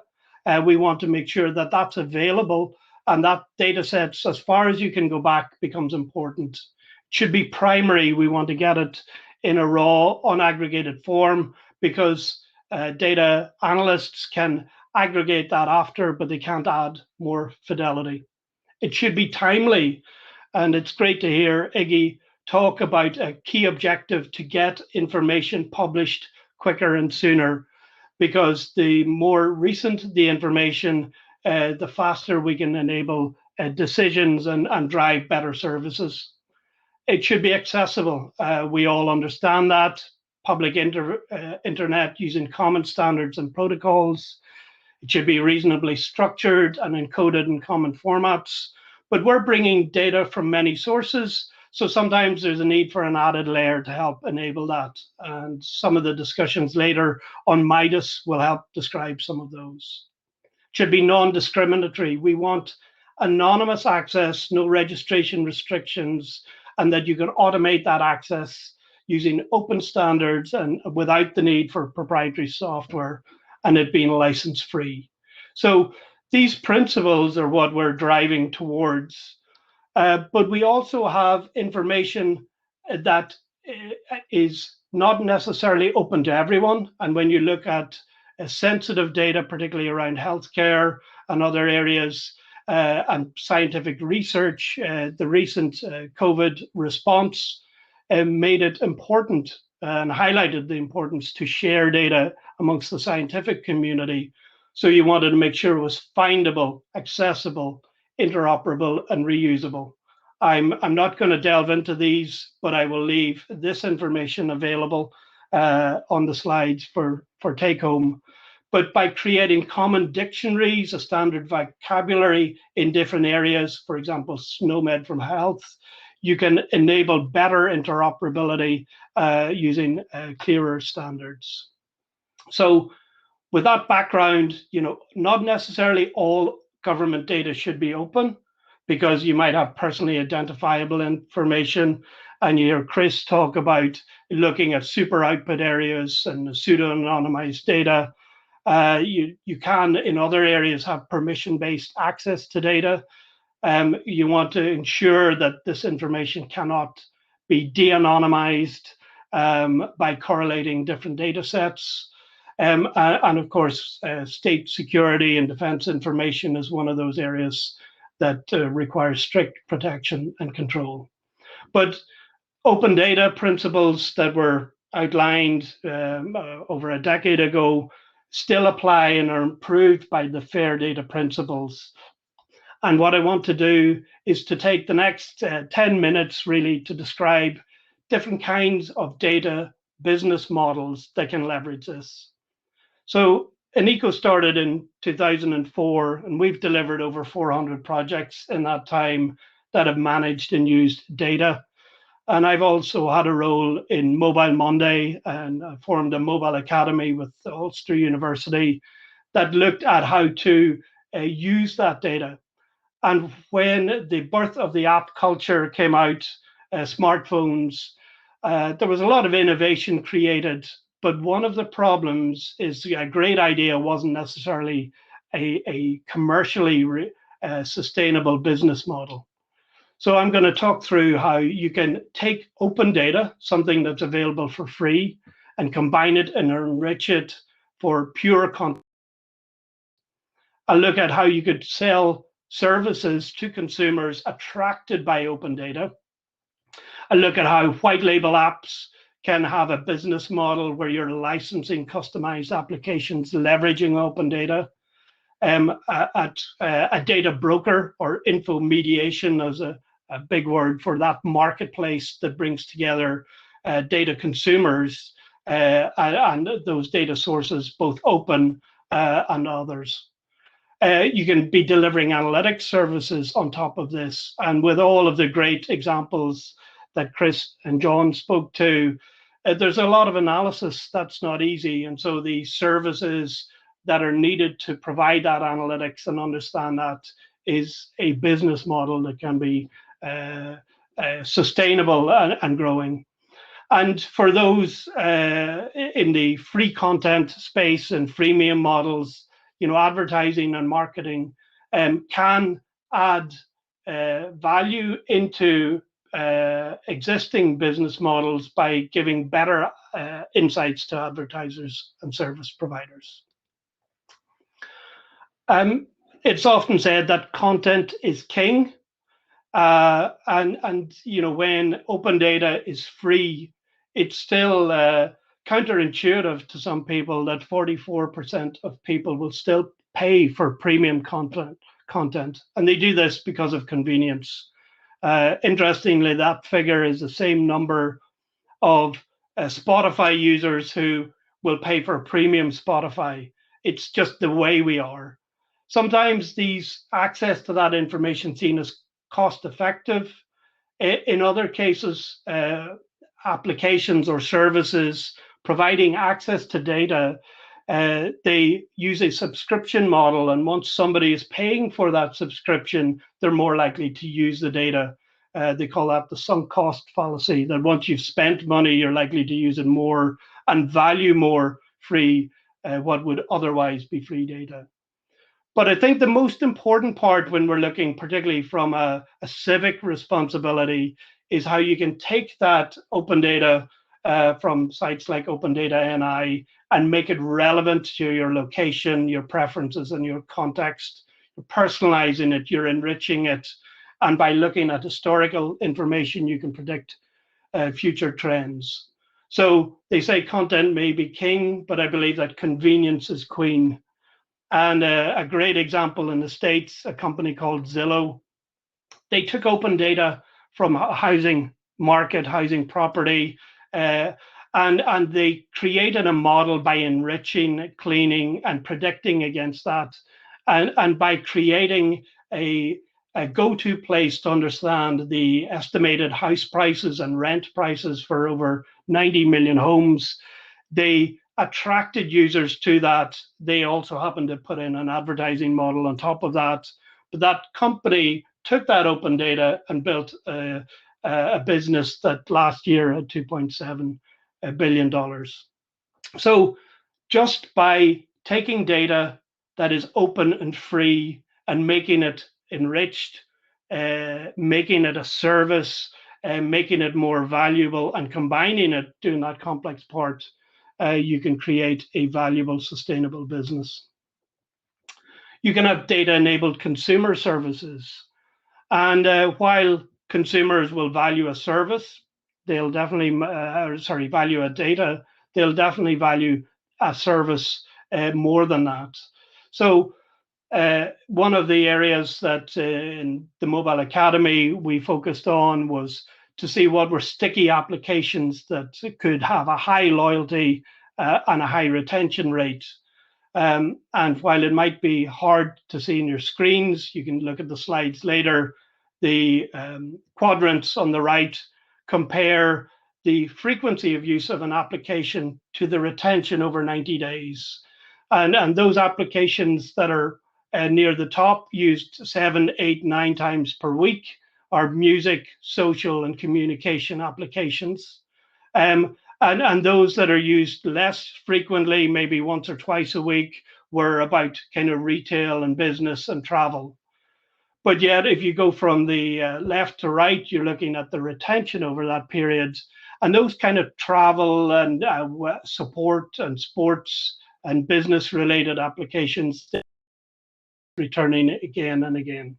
We want to make sure that that's available, and that data sets, as far as you can go back, becomes important. It should be primary. We want to get it in a raw, unaggregated form, because data analysts can aggregate that after, but they can't add more fidelity. It should be timely, and it's great to hear Iggy talk about a key objective to get information published quicker and sooner, because the more recent the information, the faster we can enable decisions and drive better services. It should be accessible. We all understand that. Public internet using common standards and protocols. It should be reasonably structured and encoded in common formats. But we're bringing data from many sources, So sometimes there's a need for an added layer to help enable that. And some of the discussions later on Midas will help describe some of those. It should be non-discriminatory. We want anonymous access, no registration restrictions, and that you can automate that access using open standards and without the need for proprietary software, and it being license free. So these principles are what we're driving towards. But we also have information that is not necessarily open to everyone. And when you look at sensitive data, particularly around healthcare and other areas, and scientific research, the recent COVID response made it important and highlighted the importance to share data amongst the scientific community. So you wanted to make sure it was findable, accessible, interoperable, and reusable. I'm not going to delve into these, but I will leave this information available on the slides for take home. But by creating common dictionaries, a standard vocabulary in different areas, for example, SNOMED from health, you can enable better interoperability using clearer standards. So with that background, not necessarily all government data should be open, because you might have personally identifiable information. And you hear Chris talk about looking at super output areas and pseudo-anonymized data. You can, in other areas, have permission-based access to data. You want to ensure that this information cannot be de-anonymized by correlating different data sets. And of course, state security and defense information is one of those areas that requires strict protection and control. But open data principles that were outlined over a decade ago still apply and are improved by the FAIR data principles. And what I want to do is to take the next 10 minutes really to describe different kinds of data business models that can leverage this. So Anaeko started in 2004, and we've delivered over 400 projects in that time that have managed and used data. And I've also had a role in Mobile Monday and formed a mobile academy with Ulster University that looked at how to use that data. And when the birth of the app culture came out, smartphones, there was a lot of innovation created. But one of the problems is a great idea wasn't necessarily a commercially sustainable business model. So I'm going to talk through how you can take open data, something that's available for free, and combine it and enrich it for pure content. I'll look at how you could sell services to consumers attracted by open data. I'll look at how white label apps can have a business model where you're licensing customized applications leveraging open data. A data broker or info mediation as a big word for that marketplace that brings together data consumers and those data sources, both open and others. You can be delivering analytics services on top of this. And with all of the great examples that Chris and John spoke to, there's a lot of analysis that's not easy. And so the services that are needed to provide that analytics and understand that is a business model that can be sustainable and growing. And for those in the free content space and freemium models, advertising and marketing can add value into existing business models by giving better insights to advertisers and service providers. It's often said that content is king, and when open data is free, it's still counterintuitive to some people that 44% of people will still pay for premium content, and they do this because of convenience. Interestingly, that figure is the same number of Spotify users who will pay for premium Spotify. It's just the way we are. Sometimes these access to that information seen as cost effective In other cases, applications or services providing access to data, they use a subscription model, and once somebody is paying for that subscription, they're more likely to use the data. They call that the sunk cost fallacy, that once you've spent money, you're likely to use it more and value more what would otherwise be free data. But I think the most important part when we're looking particularly from a civic responsibility is how you can take that open data from sites like Open Data NI and make it relevant to your location, your preferences, and your context. You're personalizing it, you're enriching it, and by looking at historical information, you can predict future trends. So they say content may be king, but I believe that convenience is queen. And a great example in the States, a company called Zillow, they took open data from a housing market, housing property, and they created a model by enriching, cleaning, and predicting against that, and by creating a go-to place to understand the estimated house prices and rent prices for over 90 million homes. They attracted users to that. They also happened to put in an advertising model on top of that. But that company took that open data and built a business that last year had $2.7 billion. So just by taking data that is open and free and making it enriched, making it a service, making it more valuable, and combining it, doing that complex part, you can create a valuable, sustainable business. You can have data-enabled consumer services. And while consumers will value a service, they'll definitely, value a data, they'll definitely value a service more than that. So one of the areas that in the Mobile Academy we focused on was to see what were sticky applications that could have a high loyalty and a high retention rate. And while it might be hard to see in your screens, you can look at the slides later. The quadrants on the right compare the frequency of use of an application to the retention over 90 days. And those applications that are near the top, used 7, 8, 9 times per week, are music, social, and communication applications. And those that are used less frequently, maybe once or twice a week, were about kind of retail and business and travel. But yet, if you go from the left to right, you're looking at the retention over that period. And those kind of travel and support and sports and business-related applications returning again and again.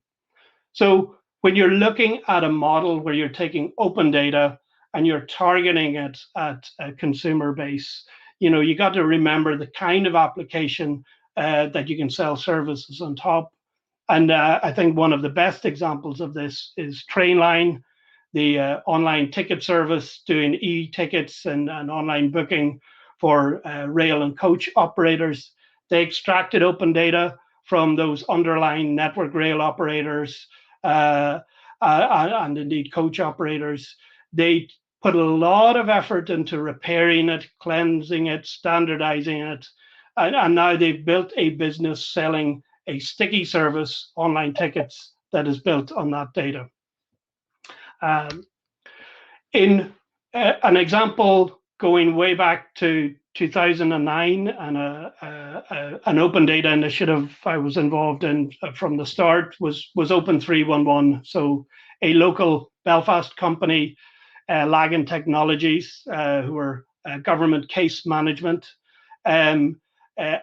So when you're looking at a model where you're taking open data and you're targeting it at a consumer base, you got to remember the kind of application that you can sell services on top. And I think one of the best examples of this is Trainline, the online ticket service doing e-tickets and online booking for rail and coach operators. They extracted open data from those underlying network rail operators and indeed coach operators. They put a lot of effort into repairing it, cleansing it, standardizing it, and now they've built a business selling a sticky service, online tickets, that is built on that data. In an example going way back to 2009, and an open data initiative I was involved in from the start was Open 311. So a local Belfast company, Lagan Technologies, who were government case management,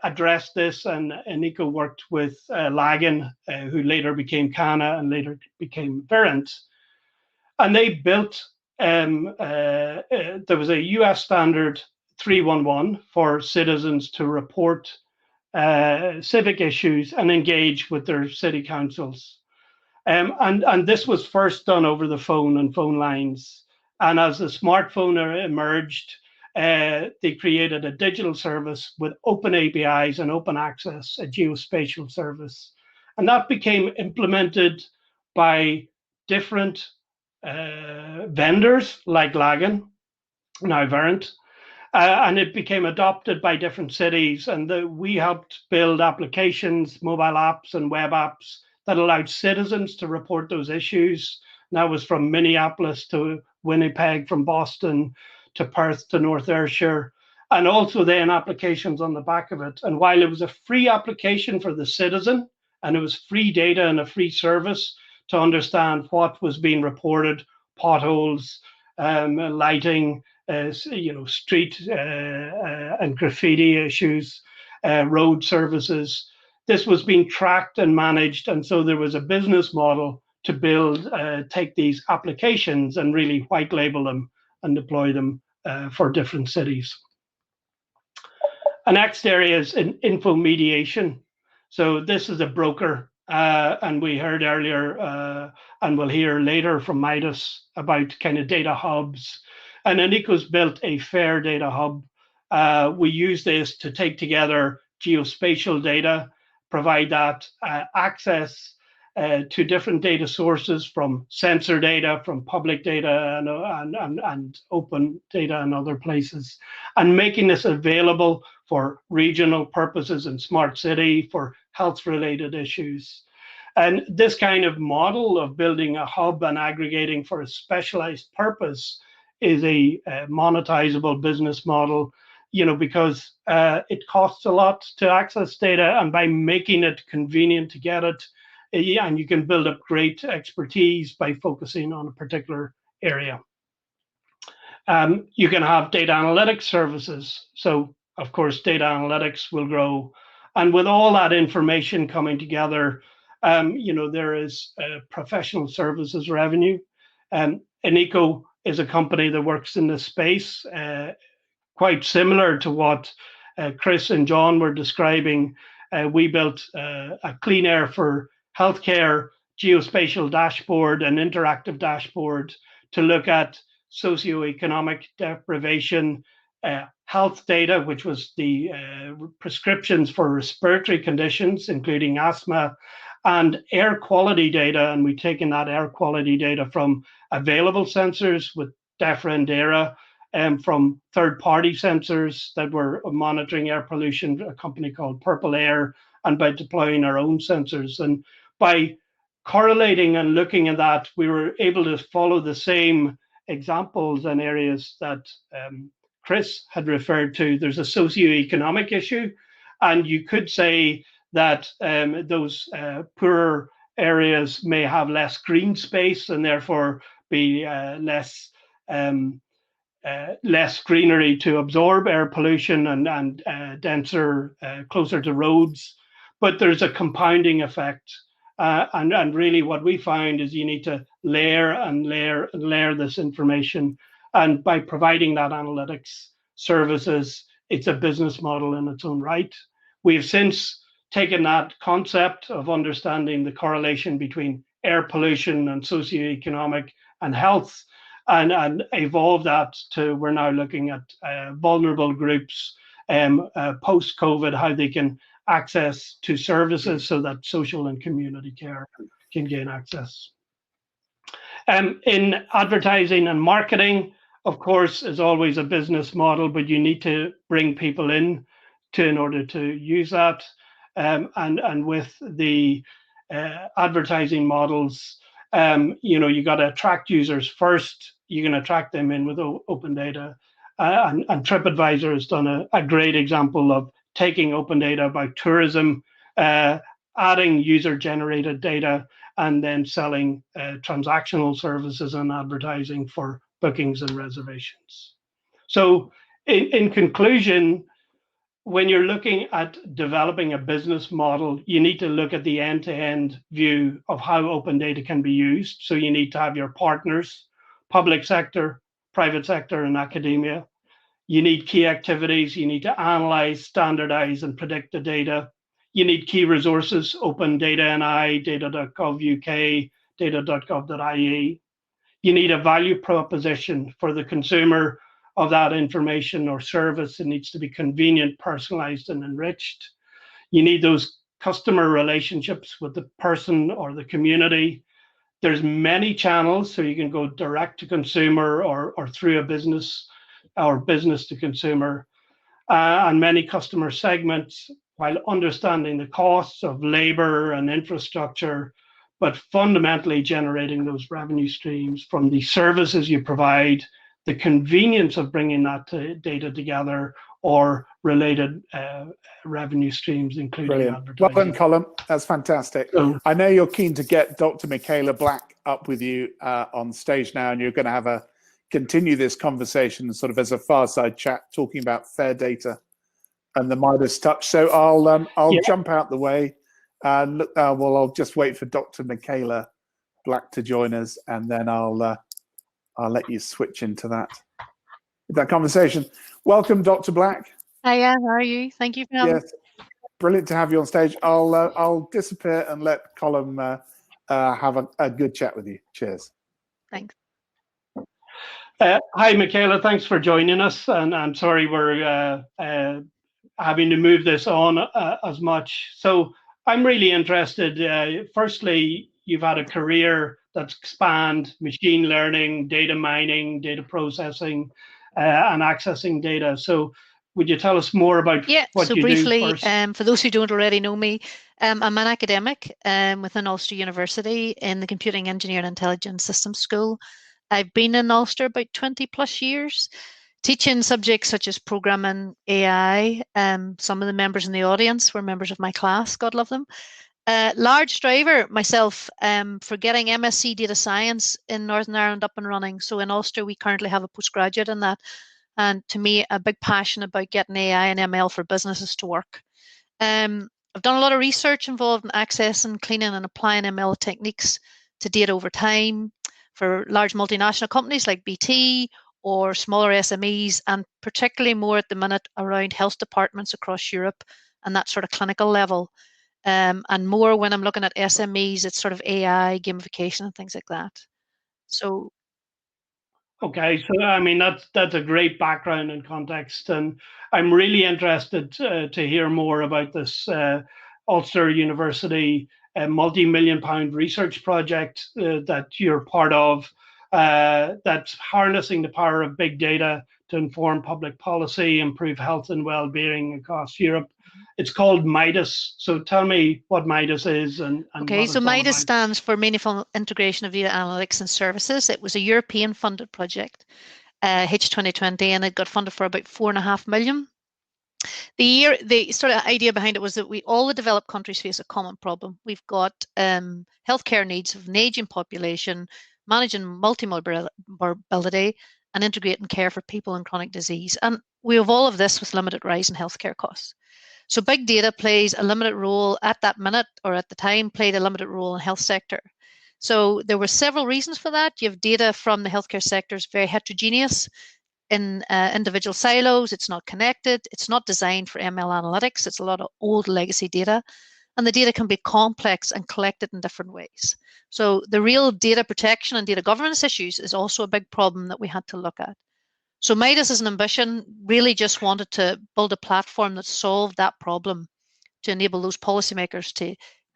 addressed this, and Anaeko worked with Lagan, who later became Cana and later became Verint. And they built, there was a US standard 311 for citizens to report civic issues and engage with their city councils. And this was first done over the phone and phone lines. And as the smartphone emerged, they created a digital service with open APIs and open access, a geospatial service. And that became implemented by different vendors like Lagan, now Verint, and it became adopted by different cities. And we helped build applications, mobile apps and web apps that allowed citizens to report those issues. And that was from Minneapolis to Winnipeg, from Boston to Perth to North Ayrshire, and also then applications on the back of it. And while it was a free application for the citizen, and it was free data and a free service to understand what was being reported, potholes, lighting, street and graffiti issues, road services. This was being tracked and managed, and so there was a business model to build, take these applications and really white label them and deploy them for different cities. The next area is in info mediation. So this is a broker, and we heard earlier, and we'll hear later from Midas about kind of data hubs. And Anaeko's built a fair data hub. We use this to take together geospatial data, provide that access to different data sources, from sensor data, from public data, and open data and other places, and making this available for regional purposes in smart city, for health-related issues. And this kind of model of building a hub and aggregating for a specialized purpose is a monetizable business model, because it costs a lot to access data, and by making it convenient to get it, and you can build up great expertise by focusing on a particular area. You can have data analytics services. So, of course, data analytics will grow. And with all that information coming together, there is professional services revenue. Anaeko is a company that works in this space, quite similar to what Chris and John were describing. We built a clean air for healthcare geospatial dashboard, an interactive dashboard to look at socioeconomic deprivation, health data, which was the prescriptions for respiratory conditions, including asthma, and air quality data. And we've taken that air quality data from available sensors with DEFRA and DERA, and from third-party sensors that were monitoring air pollution, a company called Purple Air, and by deploying our own sensors. And by correlating and looking at that, we were able to follow the same examples and areas that Chris had referred to. There's a socioeconomic issue, and you could say that those poorer areas may have less green space and therefore be less greenery to absorb air pollution, and denser, closer to roads. But there's a compounding effect. And really what we find is you need to layer and layer and layer this information. And by providing that analytics services, it's a business model in its own right. We've since taken that concept of understanding the correlation between air pollution and socioeconomic and health, and evolved that to, we're now looking at vulnerable groups post-COVID, how they can access to services so that social and community care can gain access. In advertising and marketing, of course, is always a business model, but you need to bring people in in order to use that. And with the advertising models, you got to attract users first. You can attract them in with open data. And TripAdvisor has done a great example of taking open data about tourism, adding user-generated data, and then selling transactional services and advertising for bookings and reservations. So in conclusion, when you're looking at developing a business model, you need to look at the end-to-end view of how open data can be used. So you need to have your partners, public sector, private sector, and academia. You need key activities. You need to analyze, standardize, and predict the data. You need key resources, Open Data NI, data.gov UK, data.gov.ie. You need a value proposition for the consumer of that information or service. It needs to be convenient, personalized, and enriched. You need those customer relationships with the person or the community. There's many channels, so you can go direct to consumer or through a business or business to consumer, and many customer segments, while understanding the costs of labor and infrastructure, but fundamentally generating those revenue streams from the services you provide, the convenience of bringing that data together, or related revenue streams, including Brilliant. advertising. Well done, Colin. That's fantastic. So, I know you're keen to get Dr. Michaela Black up with you on stage now, and you're going to have continue this conversation sort of as a fireside chat, talking about fair data and the Midas touch. So I'll jump out the way. Look, well, I'll just wait for Dr. Michaela Black to join us, and then I'll let you switch into that conversation. Welcome, Dr. Black. Hiya, how are you? Thank you for having me. Yes, brilliant to have you on stage. I'll disappear and let Colin have a good chat with you. Cheers. Thanks. Hi, Michaela. Thanks for joining us, and I'm sorry we're having to move this on as much. So I'm really interested. Firstly, you've had a career that's spanned machine learning, data mining, data processing, and accessing data. So would you tell us more about what you briefly, do first? For those who don't already know me, I'm an academic within Ulster University in the Computing Engineering and Intelligence Systems School. I've been in Ulster about 20 plus years, teaching subjects such as programming, AI. Some of the members in the audience were members of my class, God love them. Large striver myself for getting MSc Data Science in Northern Ireland up and running. So in Ulster, we currently have a postgraduate in that. And to me, a big passion about getting AI and ML for businesses to work. I've done a lot of research involved in accessing, cleaning and applying ML techniques to data over time for large multinational companies like BT or smaller SMEs, and particularly more at the minute around health departments across Europe and that sort of clinical level. And more when I'm looking at SMEs, it's sort of AI, gamification and things like that. So. Okay, so I mean that's a great background and context, and I'm really interested to hear more about this Ulster University multi-million-pound research project that you're part of, that's harnessing the power of big data to inform public policy, improve health and well-being across Europe. It's called Midas. So tell me what Midas is and okay, so Midas stands for Meaningful Integration of Data Analytics and Services. It was a European funded project, H2020, and it got funded for about $4.5 million. The sort of idea behind it was that all the developed countries face a common problem. We've got healthcare needs of an aging population, managing multi-morbidity, and integrating care for people in chronic disease. And we have all of this with limited rise in healthcare costs. So big data plays a limited role at that minute, or at the time played a limited role in the health sector. So there were several reasons for that. You have data from the healthcare sector is very heterogeneous in individual silos. It's not connected. It's not designed for ML analytics. It's a lot of old legacy data. And the data can be complex and collected in different ways. So the real data protection and data governance issues is also a big problem that we had to look at. So Midas as an ambition really just wanted to build a platform that solved that problem to enable those policymakers to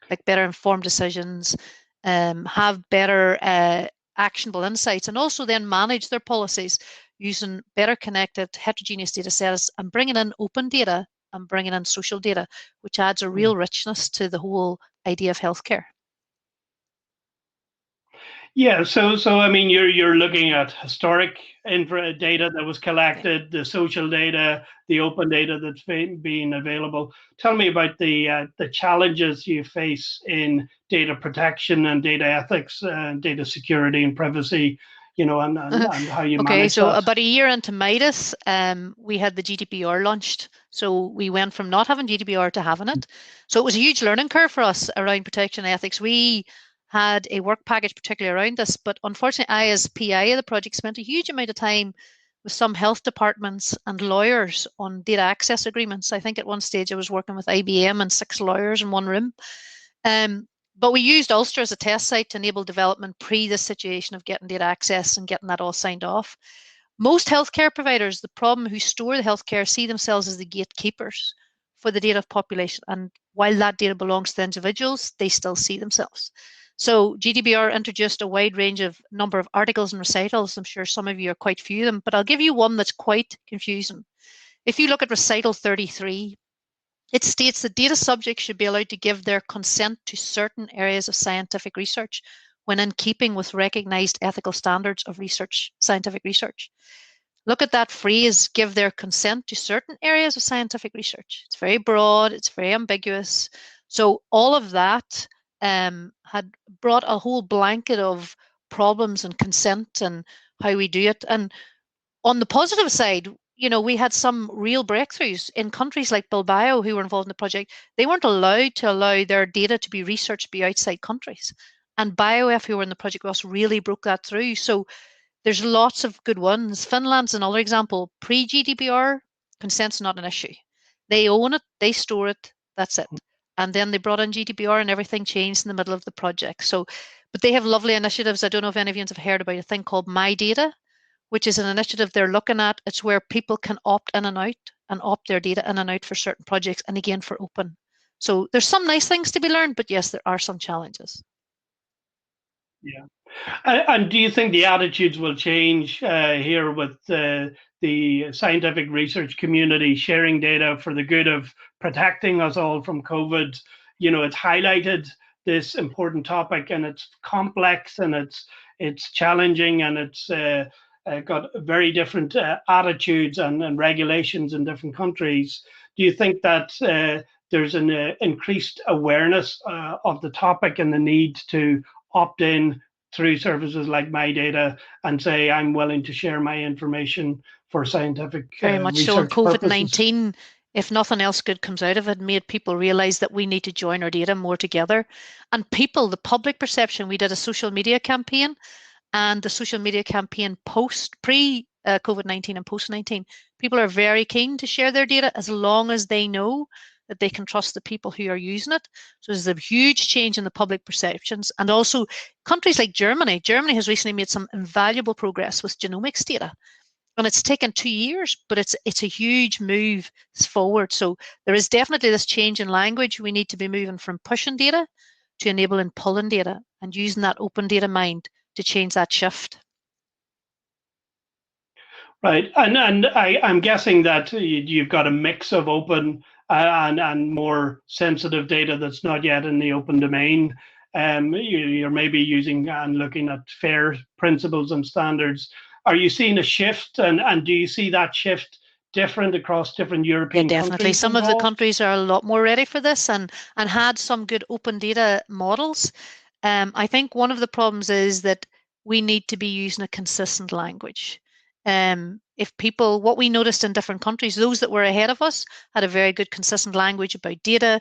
make better informed decisions, have better actionable insights, and also then manage their policies using better connected heterogeneous data sets and bringing in open data and bringing in social data, which adds a real richness to the whole idea of healthcare. Yeah, so I mean, you're looking at historic data that was collected, the social data, the open data that's being available. Tell me about the challenges you face in data protection and data ethics, data security and privacy, you know, and how you manage Okay, so that. about a year into Midas, we had the Gdpr launched. So we went from not having Gdpr to having it. So it was a huge learning curve for us around protection ethics. We had a work package particularly around this, but unfortunately I, as PI of the project, spent a huge amount of time with some health departments and lawyers on data access agreements. I think at one stage I was working with IBM and 6 lawyers in one room. But we used Ulster as a test site to enable development pre the situation of getting data access and getting that all signed off. Most healthcare providers, the problem who store the healthcare, see themselves as the gatekeepers for the data of population. And while that data belongs to the individuals, they still see themselves. So GDPR introduced a wide range of number of articles and recitals. I'm sure some of you are quite few of them, but I'll give you one that's quite confusing. If you look at recital 33, it states that data subjects should be allowed to give their consent to certain areas of scientific research when in keeping with recognized ethical standards of research, scientific research. Look at that phrase, give their consent to certain areas of scientific research. It's very broad, it's very ambiguous. So all of that had brought a whole blanket of problems and consent and how we do it. And on the positive side, you know, we had some real breakthroughs in countries like Bilbao who were involved in the project. They weren't allowed to allow their data to be researched by outside countries. And BioF, who were in the project with us, really broke that through. So there's lots of good ones. Finland's another example. Pre-GDPR, consent's not an issue. They own it, they store it, that's it. And then they brought in GDPR and everything changed in the middle of the project. So, but they have lovely initiatives. I don't know if any of you have heard about a thing called My Data, which is an initiative they're looking at. It's where people can opt in and out and opt their data in and out for certain projects, and again for open. So there's some nice things to be learned, but yes, there are some challenges. Yeah. And do you think the attitudes will change here with the scientific research community sharing data for the good of protecting us all from COVID? You know, it's highlighted this important topic, and it's complex, and it's challenging, and it's got very different attitudes and regulations in different countries. Do you think that there's an increased awareness of the topic and the need to opt in through services like My Data and say, I'm willing to share my information for scientific very much so. And COVID-19, if nothing else good comes out of it, made people realize that we need to join our data more together. And people, the public perception, we did a social media campaign, and the social media campaign pre-COVID-19 and post-19, people are very keen to share their data as long as they know that they can trust the people who are using it. So there's a huge change in the public perceptions. And also countries like Germany. Germany has recently made some invaluable progress with genomics data. And it's taken 2 years, but it's a huge move forward. So there is definitely this change in language. We need to be moving from pushing data to enabling pulling data and using that open data mind to change that shift. Right, and I'm guessing that you've got a mix of open and more sensitive data that's not yet in the open domain. You're maybe using and looking at FAIR principles and standards. Are you seeing a shift, and do you see that shift different across different European countries? Yeah, definitely. Some of the countries are a lot more ready for this and had some good open data models. I think one of the problems is that we need to be using a consistent language. If people, what we noticed in different countries, those that were ahead of us had a very good consistent language about data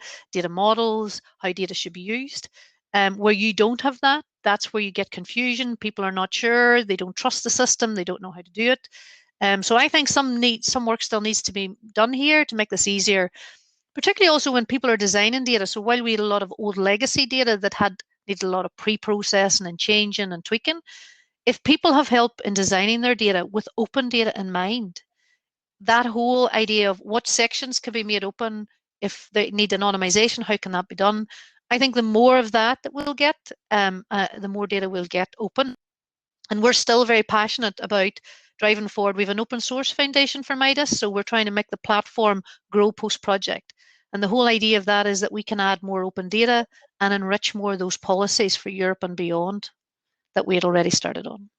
models, how data should be used. Where you don't have that, that's where you get confusion. People are not sure, they don't trust the system, they don't know how to do it. So I think some work still needs to be done here to make this easier, particularly also when people are designing data. So while we had a lot of old legacy data that needed a lot of pre-processing and changing and tweaking, if people have help in designing their data with open data in mind, that whole idea of what sections can be made open, if they need anonymization, how can that be done? I think the more of that we'll get, the more data we'll get open. And we're still very passionate about driving forward. We have an open source foundation for MIDAS, so we're trying to make the platform grow post-project. And the whole idea of that is that we can add more open data and enrich more of those policies for Europe and beyond that we had already started on.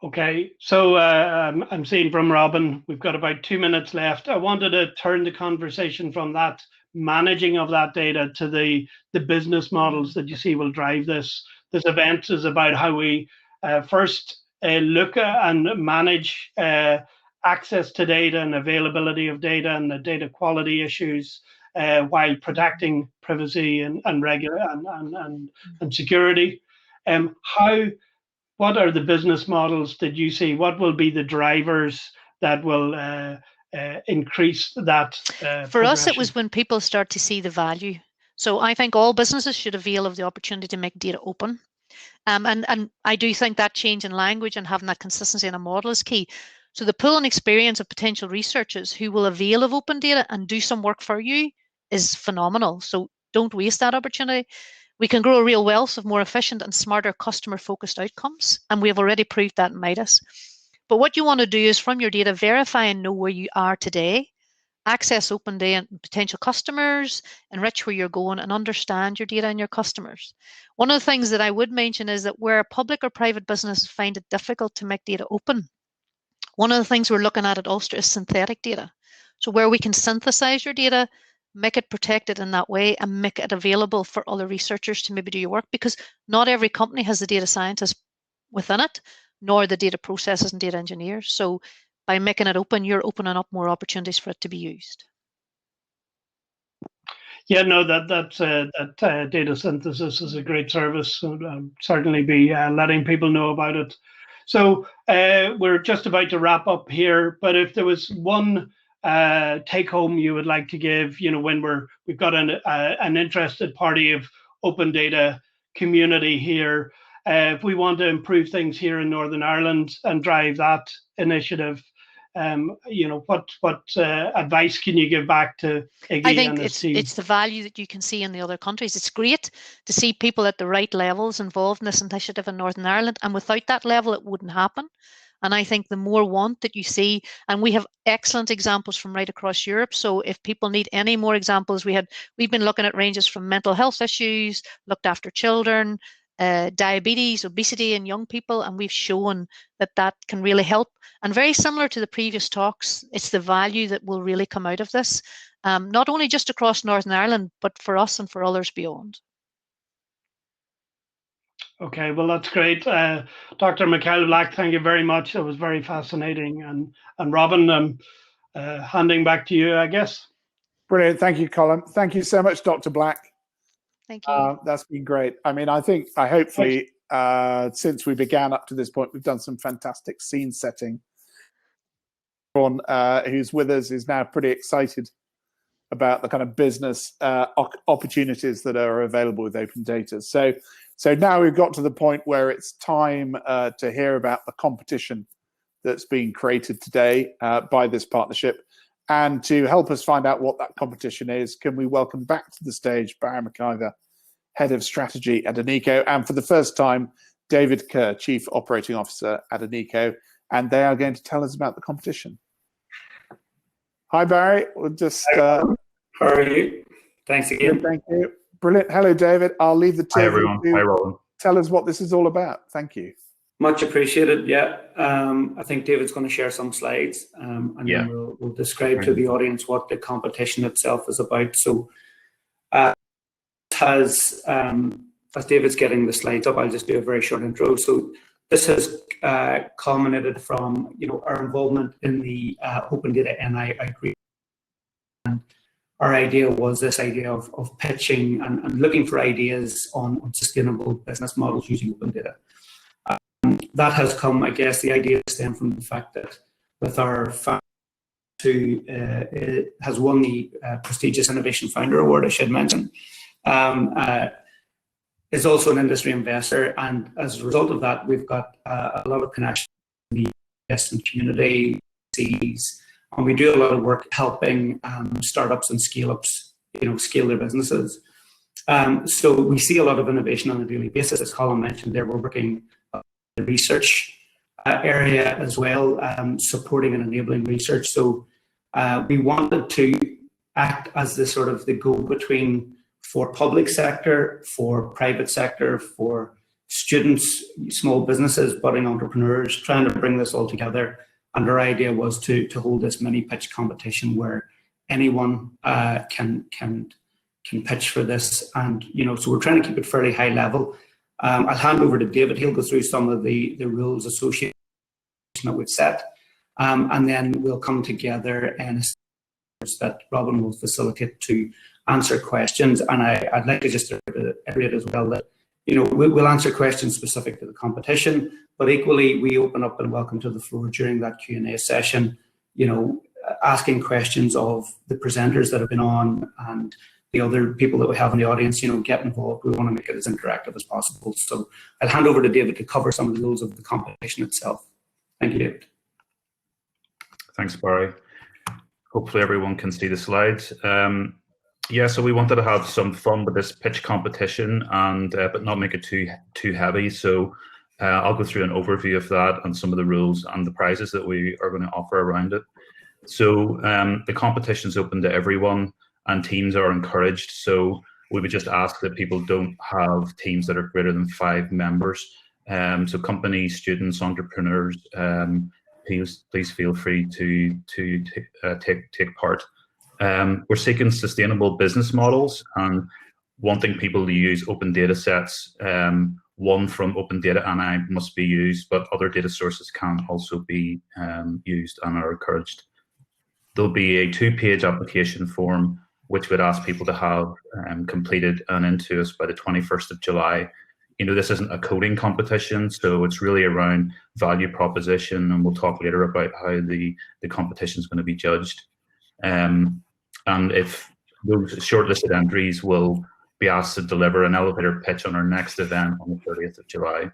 Okay, so I'm seeing from Robin, we've got about 2 minutes left. I wanted to turn the conversation from that managing of that data to the business models that you see will drive this. This event is about how we first look at and manage access to data and availability of data and the data quality issues while protecting privacy and security. What are the business models that you see? What will be the drivers that will increase that? For us, it was when people start to see the value. So I think all businesses should avail of the opportunity to make data open. And I do think that change in language and having that consistency in a model is key. So the pool and experience of potential researchers who will avail of open data and do some work for you is phenomenal. So don't waste that opportunity. We can grow a real wealth of more efficient and smarter customer-focused outcomes, and we have already proved that in Midas. But what you want to do is, from your data, verify and know where you are today, access open data and potential customers, enrich where you're going, and understand your data and your customers. One of the things that I would mention is that where public or private businesses find it difficult to make data open, one of the things we're looking at Ulster is synthetic data. So where we can synthesize your data, make it protected in that way, and make it available for other researchers to maybe do your work, because not every company has the data scientists within it, nor the data processors and data engineers. So by making it open, you're opening up more opportunities for it to be used. Yeah, no, that data synthesis is a great service. So certainly be letting people know about it. So we're just about to wrap up here, but if there was one take home you would like to give, when we've got an interested party of open data community here, if we want to improve things here in Northern Ireland and drive that initiative, what advice can you give back to Iggy? I think and his team? it's the value that you can see in the other countries. It's great to see people at the right levels involved in this initiative in Northern Ireland, and without that level, it wouldn't happen. And I think the more want that you see, and we have excellent examples from right across Europe. So if people need any more examples, we've been looking at ranges from mental health issues, looked after children, diabetes, obesity in young people, and we've shown that can really help. And very similar to the previous talks, it's the value that will really come out of this, not only just across Northern Ireland, but for us and for others beyond. Okay, well, that's great. Dr. Michaela Black, thank you very much. It was very fascinating. And Robin, handing back to you, I guess. Brilliant. Thank you, Colin. Thank you so much, Dr. Black. Thank you. That's been great. I mean, hopefully, since we began up to this point, we've done some fantastic scene setting. Everyone who's with us is now pretty excited about the kind of business opportunities that are available with open data. So now we've got to the point where it's time to hear about the competition that's being created today by this partnership. And to help us find out what that competition is, can we welcome back to the stage Barry McIver, Head of Strategy at Anaeko, and for the first time, David Kerr, Chief Operating Officer at Anaeko, and they are going to tell us about the competition. Hi, Barry. We'll just... How are you? Thanks again. Thank you. Brilliant. Hello, David. I'll leave the two. Hi, everyone. Hi, Robin. Tell us what this is all about. Thank you. Much appreciated. Yeah, I think David's going to share some slides, and then we'll describe to the audience what the competition itself is about. So, as David's getting the slides up, I'll just do a very short intro. So, this has culminated from our involvement in the Open Data NI outreach. And our idea was this idea of pitching and looking for ideas on sustainable business models using open data. That has come, I guess, the idea stemmed from the fact that with our founder, who has won the prestigious Innovation Founder Award, I should mention, is also an industry investor. And as a result of that, we've got a lot of connection in the investment community, and we do a lot of work helping startups and scale-ups, scale their businesses. So we see a lot of innovation on a daily basis. As Colin mentioned there, we're working the research area as well, supporting and enabling research. So we wanted to act as the sort of the go-between for public sector, for private sector, for students, small businesses, budding entrepreneurs, trying to bring this all together. And our idea was to hold this mini pitch competition where anyone can pitch for this. And so we're trying to keep it fairly high level. I'll hand over to David. He'll go through some of the rules associated that we've set, and then we'll come together and that Robin will facilitate to answer questions. And I'd like to just reiterate as well that we'll answer questions specific to the competition, but equally we open up and welcome to the floor during that Q&A session. Asking questions of the presenters that have been on and the other people that we have in the audience, get involved. We want to make it as interactive as possible. So I'll hand over to David to cover some of the rules of the competition itself. Thank you, David. Thanks, Barry. Hopefully everyone can see the slides. Yeah, so we wanted to have some fun with this pitch competition, and but not make it too heavy. So I'll go through an overview of that and some of the rules and the prizes that we are going to offer around it. So the competition is open to everyone, and teams are encouraged. So we would just ask that people don't have teams that are greater than 5 members. So companies, students, entrepreneurs, please feel free to take part. We're seeking sustainable business models and wanting people to use open data sets. One from Open Data NI must be used, but other data sources can also be used and are encouraged. There'll be a 2-page application form which would ask people to have completed and into us by the 21st of July. You know, this isn't a coding competition, so it's really around value proposition, and we'll talk later about how the competition is going to be judged. And if those shortlisted entries will be asked to deliver an elevator pitch on our next event on the 30th of July.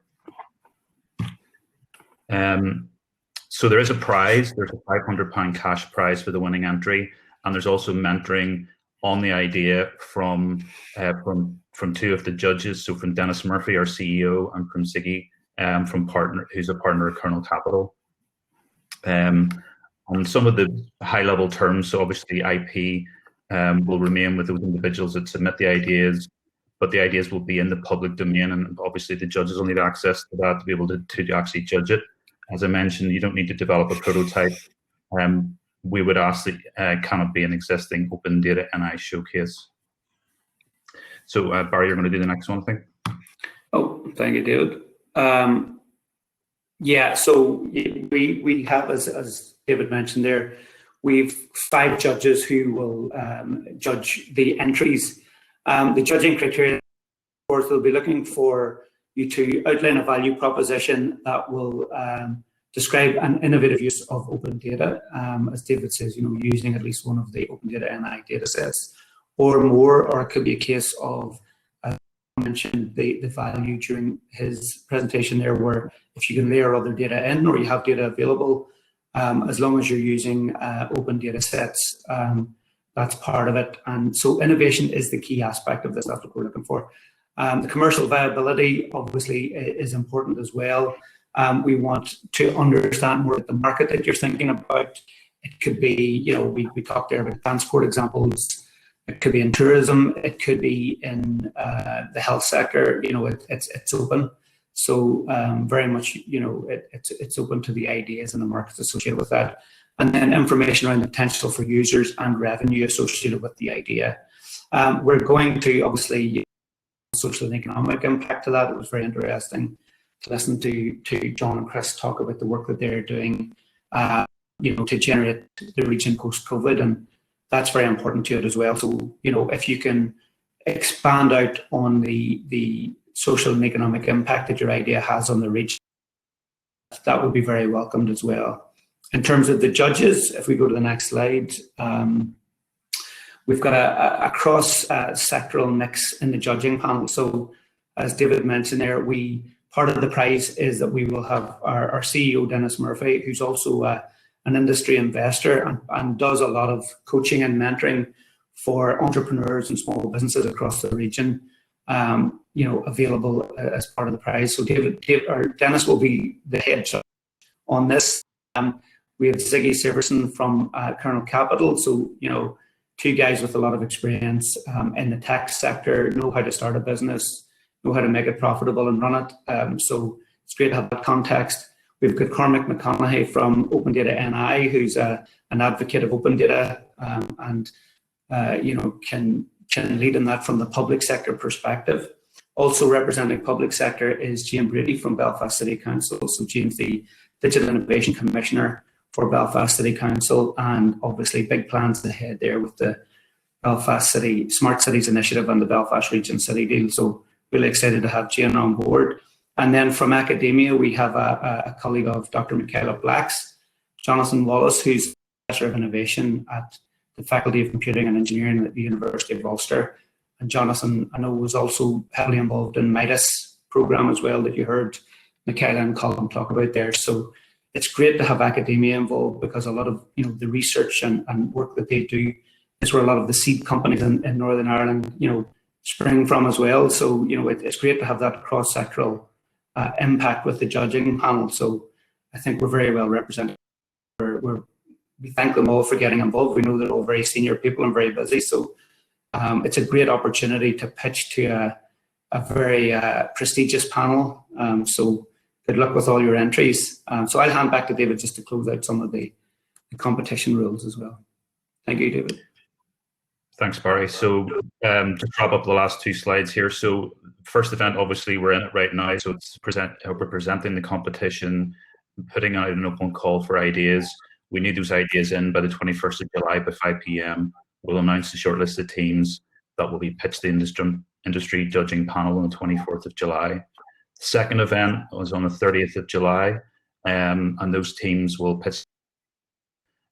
So there is a prize. There's a £500 cash prize for the winning entry, and there's also mentoring on the idea from 2 of the judges. So from Dennis Murphy, our CEO, and from Siggy, who's a partner at Kernel Capital. On some of the high-level terms, so obviously IP will remain with those individuals that submit the ideas, but the ideas will be in the public domain, and obviously the judges will need access to that to be able to actually judge it. As I mentioned, you don't need to develop a prototype. We would ask that can it be an existing Open Data NI showcase. So Barry, you're going to do the next one, I think. Oh, thank you, David. Yeah, so we have, as David mentioned there, we've 5 judges who will judge the entries. The judging criteria, of course, they'll be looking for you to outline a value proposition that will describe an innovative use of open data. As David says, you know, using at least one of the Open Data NI data sets or more, or it could be a case of, mentioned the value during his presentation there, where if you can layer other data in or you have data available, as long as you're using open data sets, that's part of it. And so innovation is the key aspect of this. That's what we're looking for. The commercial viability obviously is important as well. We want to understand more of the market that you're thinking about. It could be, you know, we talked there about transport examples. It could be in tourism. It could be in the health sector. You know, it's open. So very much, you know, it's open to the ideas and the markets associated with that. And then information around the potential for users and revenue associated with the idea. We're going to obviously social and economic impact to that. It was very interesting to listen to John and Chris talk about the work that they're doing, you know, to generate the region post-COVID, and that's very important to it as well. So, you know, if you can expand out on the social and economic impact that your idea has on the region, that would be very welcomed as well. In terms of the judges, if we go to the next slide, we've got a cross-sectoral mix in the judging panel. So as David mentioned there, part of the prize is that we will have our CEO, Dennis Murphy, who's also an industry investor and does a lot of coaching and mentoring for entrepreneurs and small businesses across the region, you know, available as part of the prize. So Dennis will be the head judge on this. We have Ziggy Severson from Kernel Capital. So, you know, 2 guys with a lot of experience in the tech sector, know how to start a business, know how to make it profitable and run it. So it's great to have that context. We've got Cormac McConaughey from Open Data NI, who's an advocate of open data and you know, can lead in that from the public sector perspective. Also representing public sector is James Brady from Belfast City Council. So James, the Digital Innovation Commissioner for Belfast City Council, and obviously big plans ahead there with the Belfast City Smart Cities Initiative and the Belfast Region City Deal. So really excited to have Jane on board. And then from academia, we have a colleague of Dr. Michaela Black's, Jonathan Wallace, who's Professor of Innovation at the Faculty of Computing and Engineering at the University of Ulster. And Jonathan, I know, was also heavily involved in MIDAS program as well that you heard Michaela and Colin talk about there. So it's great to have academia involved, because a lot of, you know, the research and work that they do it's where a lot of the seed companies in Northern Ireland, spring from as well. So, it's great to have that cross-sectoral impact with the judging panel. So I think we're very well represented. We thank them all for getting involved. We know they're all very senior people and very busy. So it's a great opportunity to pitch to a very prestigious panel. So good luck with all your entries. So I'll hand back to David just to close out some of the competition rules as well. Thank you, David. Thanks, Barry. So just wrap up the last two slides here. So first event, obviously we're in it right now. So it's we're presenting the competition, putting out an open call for ideas. We need those ideas in by the 21st of July by 5 p.m. We'll announce the shortlisted teams that will be pitched to the industry judging panel on the 24th of July. The second event was on the 30th of July, and those teams will pitch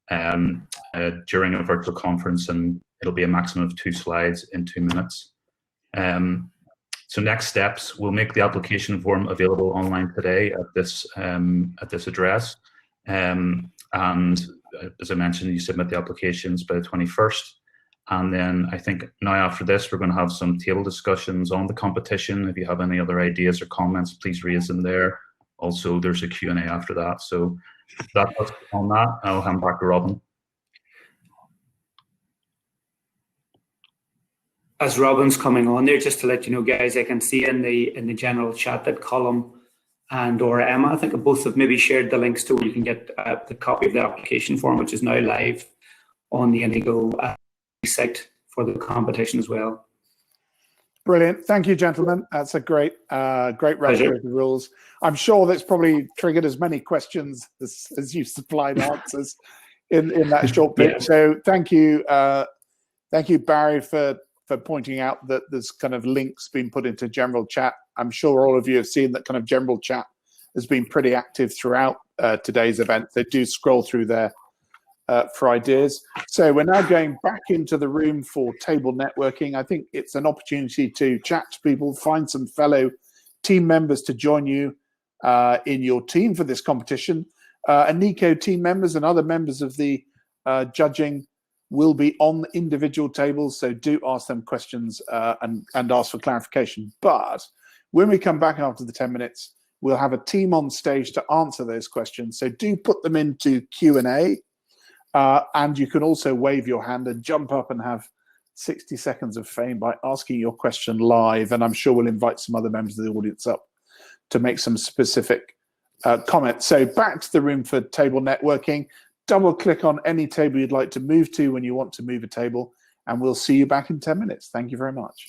during a virtual conference, and it'll be a maximum of 2 slides in 2 minutes. So next steps, we'll make the application form available online today at this address. And as I mentioned, you submit the applications by the 21st. And then I think now after this, we're going to have some table discussions on the competition. If you have any other ideas or comments, please raise them there. Also, there's a Q&A after that. So that's on that. I'll hand back to Robin. As Robin's coming on there, just to let you know, guys, I can see in the general chat that Colin and or Emma, I think both have maybe shared the links to where you can get the copy of the application form, which is now live on the Anaeko site for the competition as well. Brilliant. Thank you, gentlemen. That's a great run through the rules. I'm sure that's probably triggered as many questions as you supplied answers in that short bit. Yeah. So thank you, Barry, for pointing out that there's kind of links being put into general chat. I'm sure all of you have seen that kind of general chat has been pretty active throughout today's event. They do scroll through there for ideas. So we're now going back into the room for table networking. I think it's an opportunity to chat to people, find some fellow team members to join you in your team for this competition. Anaeko team members and other members of the judging will be on individual tables, so do ask them questions and ask for clarification. But when we come back after the 10 minutes, we'll have a team on stage to answer those questions. So do put them into Q&A. And you can also wave your hand and jump up and have 60 seconds of fame by asking your question live. And I'm sure we'll invite some other members of the audience up to make some specific comments. So back to the room for table networking. Double click on any table you'd like to move to when you want to move a table. And we'll see you back in 10 minutes. Thank you very much.